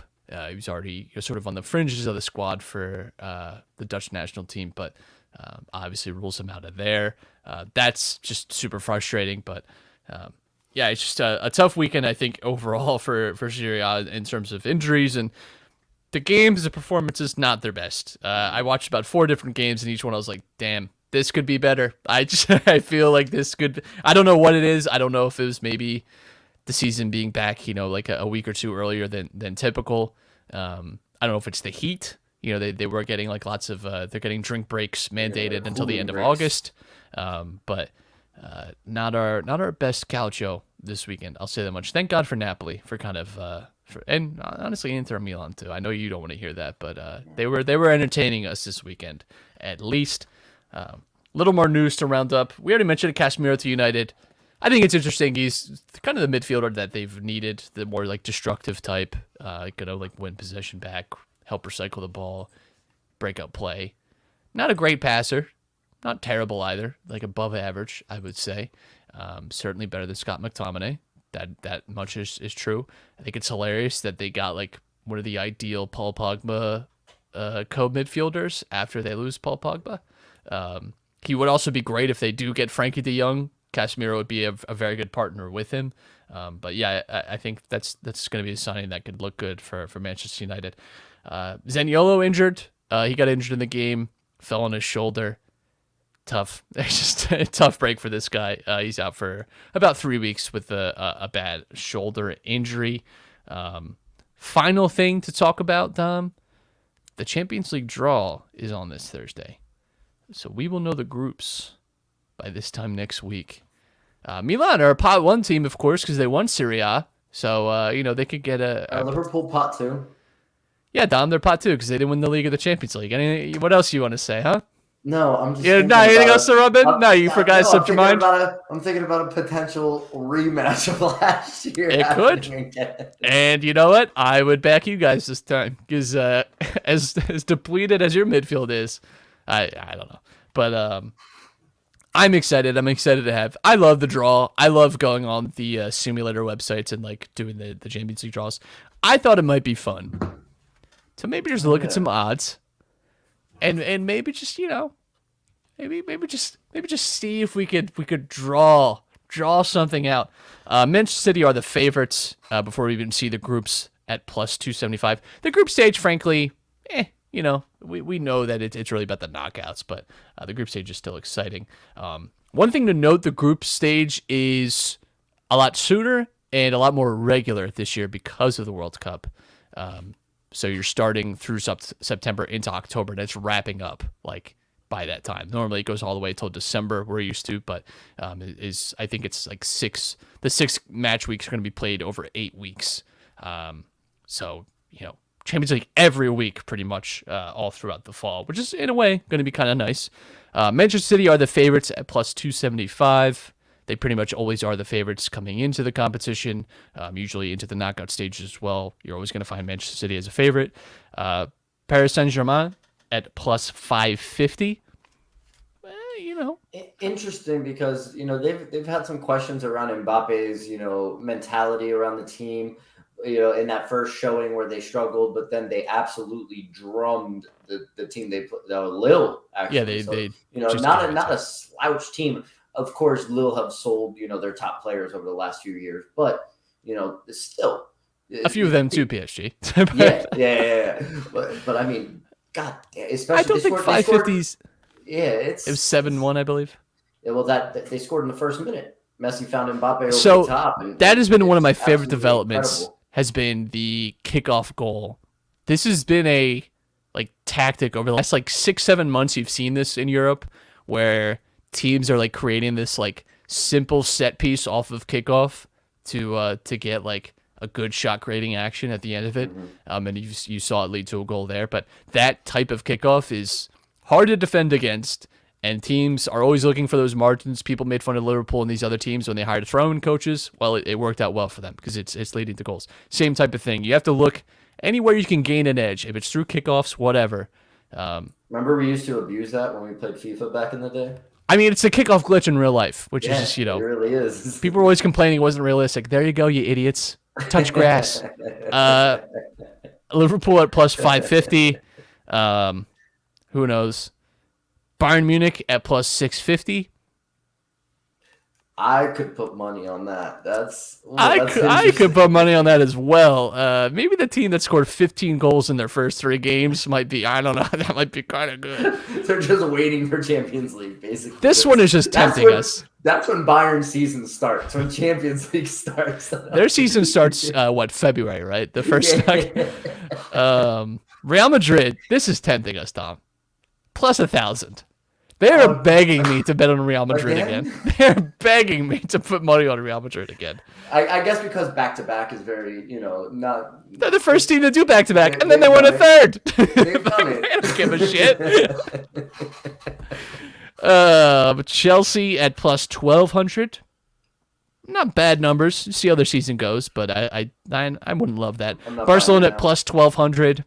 He was already sort of on the fringes of the squad for the Dutch national team, but obviously rules him out of there. That's just super frustrating, but yeah, it's just a tough weekend, I think, overall for Serie A in terms of injuries, and the games, the performances, not their best. I watched about 4 different games, and each one I was like, damn, this could be better. I feel like this could, I don't know what it is. I don't know if it was maybe the season being back, like a week or 2 earlier than typical. I don't know if it's the heat. They were getting like lots of they're getting drink breaks mandated until the end of August. But not our best calcio this weekend. I'll say that much. Thank God for Napoli for kind of and honestly Inter Milan too. I know you don't want to hear that, but they were entertaining us this weekend at least. Little more news to round up. We already mentioned Casemiro to United. I think it's interesting. He's kind of the midfielder that they've needed, the more like destructive type, gonna like win possession back, help recycle the ball, break up play. Not a great passer, not terrible either, like above average, I would say. Certainly better than Scott McTominay. That much is true. I think it's hilarious that they got like one of the ideal Paul Pogba co-midfielders after they lose Paul Pogba. He would also be great if they do get Frankie de Jong. Casemiro would be a very good partner with him. But yeah, I think that's going to be a signing that could look good for Manchester United. Zaniolo injured. He got injured in the game, fell on his shoulder. Tough. It's just a tough break for this guy. He's out for about 3 weeks with a bad shoulder injury. Final thing to talk about, Dom. The Champions League draw is on this Thursday. So we will know the groups by this time next week. Milan are a pot 1 team, of course, because they won Serie A. So, they could get a Liverpool pot 2. Yeah, Dom, they're pot 2 because they didn't win the league of the Champions League. What else you want to say, huh? No, I'm just anything else to rub in? No, you forgot to slip your mind? I'm thinking about a potential rematch of last year. It could. And you know what? I would back you guys this time because as depleted as your midfield is, I don't know. But I'm excited. I'm excited to have. I love the draw. I love going on the simulator websites and like doing the Champions League draws. I thought it might be fun to maybe just look at some odds, and maybe just maybe just see if we could draw something out. Manchester City are the favorites before we even see the groups at plus 275. The group stage, frankly, we know that it's really about the knockouts, but the group stage is still exciting. One thing to note, the group stage is a lot sooner and a lot more regular this year because of the World Cup. So you're starting through September into October, and it's wrapping up like by that time. Normally it goes all the way till December, we're used to, but I think it's like the 6 match weeks are going to be played over 8 weeks. So, Champions League every week pretty much all throughout the fall, which is in a way going to be kind of nice. Manchester City are the favorites at plus 275. They pretty much always are the favorites coming into the competition, usually into the knockout stages as well. You're always going to find Manchester City as a favorite. Paris Saint-Germain at plus 550. Interesting because they've had some questions around Mbappe's mentality around the team. In that first showing where they struggled, but then they absolutely drummed the team they put. Lille actually. Yeah, they not a slouch team. Of course, Lille have sold their top players over the last few years, but it's still a few of them too. PSG. yeah. But I mean, God, especially I don't think 550s. Yeah, it was 7-1, I believe. Yeah, well, that they scored in the first minute. Messi found Mbappe over the top. That has been one of my favorite developments. Incredible. Has been the kickoff goal. This has been a tactic over the last 6-7 months. You've seen this in Europe where teams are creating this simple set piece off of kickoff to get a good shot creating action at the end of it. Mm-hmm. And you saw it lead to a goal there. But that type of kickoff is hard to defend against. And teams are always looking for those margins. People made fun of Liverpool and these other teams when they hired throw-in coaches. Well, it worked out well for them because it's leading to goals. Same type of thing. You have to look anywhere you can gain an edge. If it's through kickoffs, whatever. Remember we used to abuse that when we played FIFA back in the day? I mean, it's a kickoff glitch in real life, which is just, it really is. People were always complaining it wasn't realistic. There you go, you idiots. Touch grass. Liverpool at plus 550. Who knows? Bayern Munich at plus 650. I could put money on that. I could put money on that as well. Maybe the team that scored 15 goals in their first 3 games might be, I don't know, that might be kind of good. They're just waiting for Champions League, basically. This one is just tempting us. That's when Bayern's season starts, when Champions League starts. Their season starts, February, right? The first. Real Madrid, this is tempting us, Tom. Plus 1,000. They're begging me to bet on Real Madrid again. They're begging me to put money on Real Madrid again. I guess because back-to-back is very, not... They're the first team to do back-to-back, and then they won a third. They've done it. They don't give a shit. Chelsea at plus 1,200. Not bad numbers. See how their season goes, but I wouldn't love that. Barcelona at plus 1,200.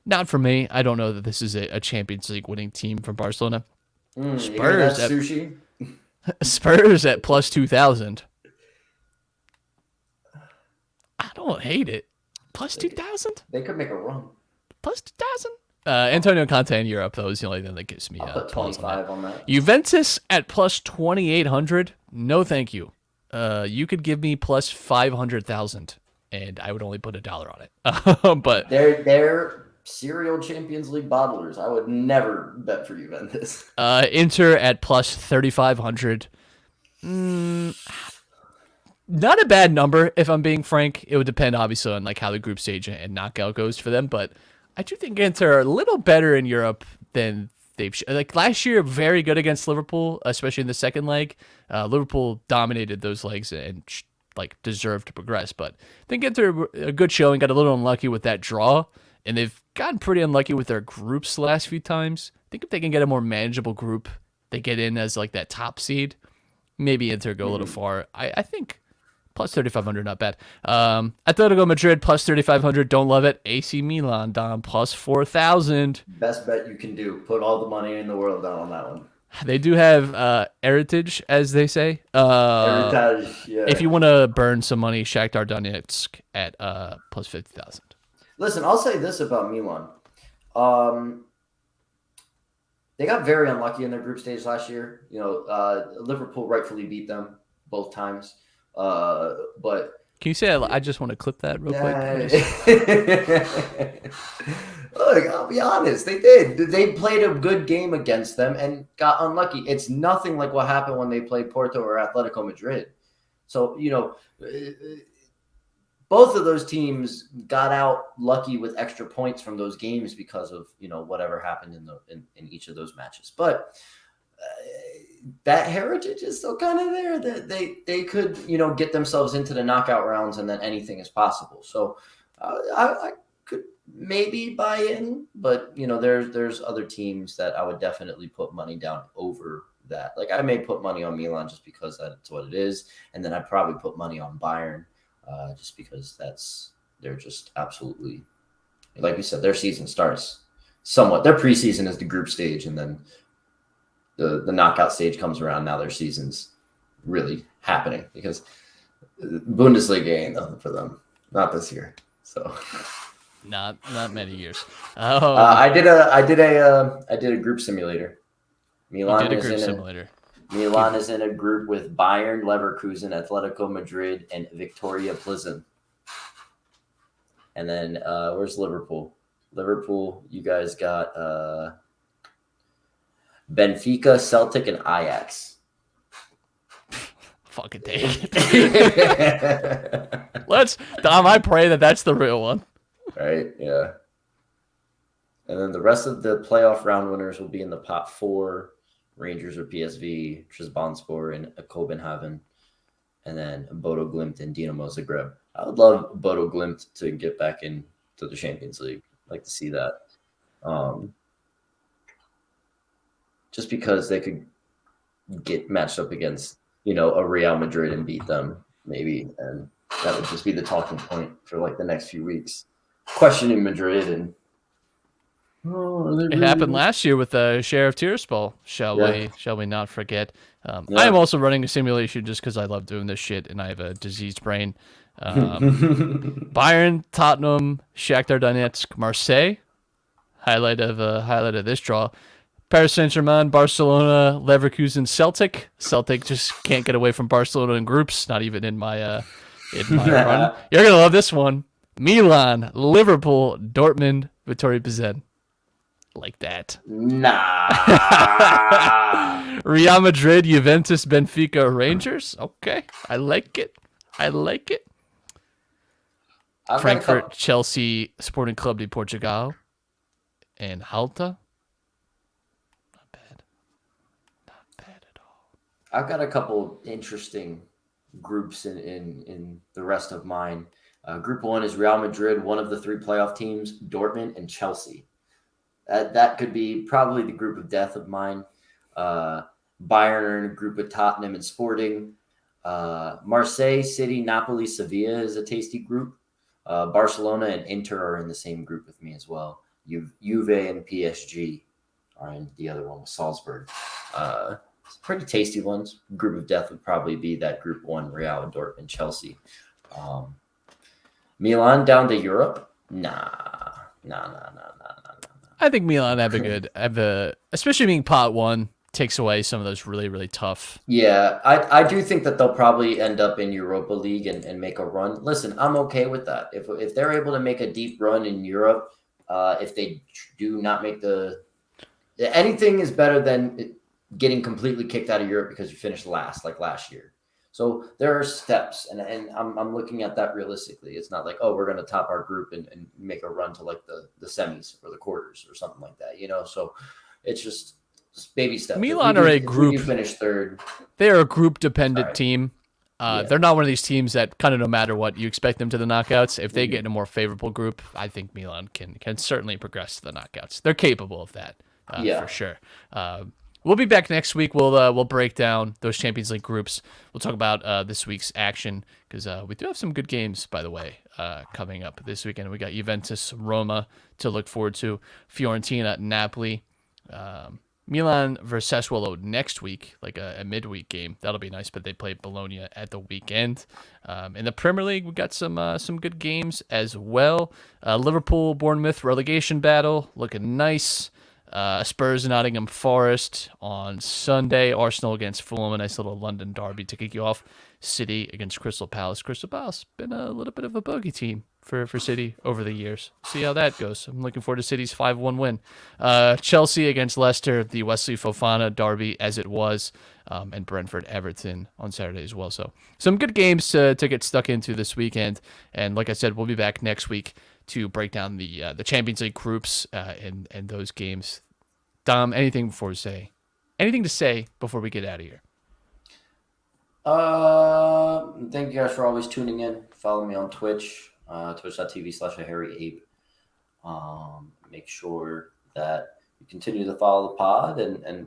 Not for me. I don't know that this is a Champions League winning team from Barcelona. Spurs at plus 2,000. I don't hate it. Plus 2,000? They could make a run. Plus 2,000? Antonio Conte in Europe, though, is the only thing that gives me pause on that. Juventus at plus 2,800. No, thank you. You could give me plus 500,000, and I would only put $1 on it. But they're serial Champions League bottlers. I would never bet for Juventus. Inter at plus 3,500. Not a bad number, if I'm being frank. It would depend, obviously, on how the group stage and knockout goes for them. But I do think Inter are a little better in Europe than they've. Last year, very good against Liverpool, especially in the second leg. Liverpool dominated those legs and deserved to progress. But I think Inter a good showing. Got a little unlucky with that draw. And they've gotten pretty unlucky with their groups the last few times. I think if they can get a more manageable group, they get in as that top seed. Maybe Inter go a little far. I think plus 3,500, not bad. Atletico Madrid plus 3,500, don't love it. AC Milan down plus 4,000. Best bet you can do. Put all the money in the world down on that one. They do have heritage, as they say. Heritage, yeah. If you want to burn some money, Shakhtar Donetsk at plus 50,000. Listen, I'll say this about Milan. They got very unlucky in their group stage last year. Liverpool rightfully beat them both times. But Can you say I just want to clip that real quick? Look, I'll be honest. They did. They played a good game against them and got unlucky. It's nothing like what happened when they played Porto or Atletico Madrid. So, both of those teams got out lucky with extra points from those games because of, whatever happened in each of those matches. But that heritage is still kind of there, that they could, get themselves into the knockout rounds, and then anything is possible. So I could maybe buy in, but there's other teams that I would definitely put money down over that. Like, I may put money on Milan just because that's what it is, and then I'd probably put money on Bayern just because they're just absolutely, like we said, their season starts somewhat. Their preseason is the group stage, and then the knockout stage comes around. Now their season's really happening because Bundesliga ain't nothing for them, not this year. So not many years. I did a group simulator. Milan is in a group with Bayern, Leverkusen, Atletico Madrid, and Victoria Plzen. And then where's Liverpool? Liverpool, you guys got Benfica, Celtic, and Ajax. Fucking take it. Dom, I pray that's the real one. Right, yeah. And then the rest of the playoff round winners will be in the pot 4. Rangers or PSV, Trabzonspor, and Copenhagen, and then Bodo Glimt and Dinamo Zagreb. I would love Bodo Glimt to get back into the Champions League. I'd like to see that. Just because they could get matched up against, a Real Madrid and beat them, maybe, and that would just be the talking point for like the next few weeks. Questioning Madrid and it happened last year with the Sheriff Tiraspol. Shall we not forget? I am also running a simulation just because I love doing this shit and I have a diseased brain. Bayern, Tottenham, Shakhtar Donetsk, Marseille. Highlight of this draw. Paris Saint-Germain, Barcelona, Leverkusen, Celtic. Celtic just can't get away from Barcelona in groups. Not even in my run. You're gonna love this one. Milan, Liverpool, Dortmund, Victoria Plzen. Like that. Nah. Real Madrid, Juventus, Benfica, Rangers. Okay. I like it. Frankfurt, Chelsea, Sporting Club de Portugal, and Halta. Not bad at all. I've got a couple interesting groups in the rest of mine. Group 1 is Real Madrid, one of the 3 playoff teams, Dortmund, and Chelsea. That could be probably the group of death of mine. Bayern are in a group with Tottenham and Sporting. Marseille, City, Napoli, Sevilla is a tasty group. Barcelona and Inter are in the same group with me as well. Juve and PSG are in the other one with Salzburg. Pretty tasty ones. Group of death would probably be that group 1, Real, Dortmund, Chelsea. Milan down to Europe? Nah. I think Milan especially being pot 1, takes away some of those really, really tough. Yeah, I do think that they'll probably end up in Europa League and make a run. Listen, I'm okay with that. If they're able to make a deep run in Europe, if they do not make anything is better than getting completely kicked out of Europe because you finished last, like last year. So there are steps, and I'm looking at that realistically. It's not like, oh, we're going to top our group and make a run to like the semis or the quarters or something like that, So it's just baby steps. Milan are a group. If we finish third. They are a group-dependent team. They're not one of these teams that kind of no matter what, you expect them to the knockouts. If they get in a more favorable group, I think Milan can certainly progress to the knockouts. They're capable of that, for sure. We'll be back next week. We'll break down those Champions League groups. We'll talk about this week's action because we do have some good games, by the way, coming up this weekend. We got Juventus, Roma to look forward to, Fiorentina, Napoli. Milan versus Sassuolo next week, like a midweek game. That'll be nice, but they play Bologna at the weekend. In the Premier League, we got some good games as well. Liverpool, Bournemouth relegation battle, looking nice. Spurs, Nottingham Forest on Sunday. Arsenal against Fulham, a nice little London derby to kick you off. City against Crystal Palace. Crystal Palace been a little bit of a bogey team for City over the years. See how that goes. I'm looking forward to City's 5-1 win. Chelsea against Leicester, the Wesley Fofana derby as it was, and Brentford Everton on Saturday as well. So some good games to get stuck into this weekend. And like I said, we'll be back next week to break down the Champions League groups and those games. Dom, anything to say before we get out of here? Thank you guys for always tuning in. Follow me on Twitch, twitch.tv/HarryApe. Make sure that you continue to follow the pod and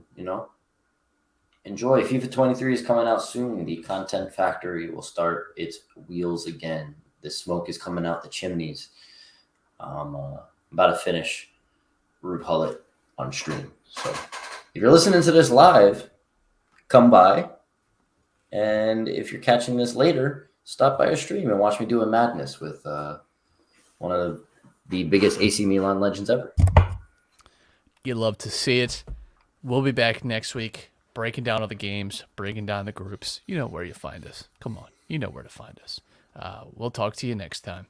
enjoy. FIFA 23 is coming out soon. The Content Factory will start its wheels again. The smoke is coming out the chimneys. I'm about to finish Root Hullet on stream. So if you're listening to this live, come by. And if you're catching this later, stop by a stream and watch me do a madness with one of the biggest AC Milan legends ever. You love to see it. We'll be back next week, breaking down all the games, breaking down the groups. You know where you find us. Come on. You know where to find us. We'll talk to you next time.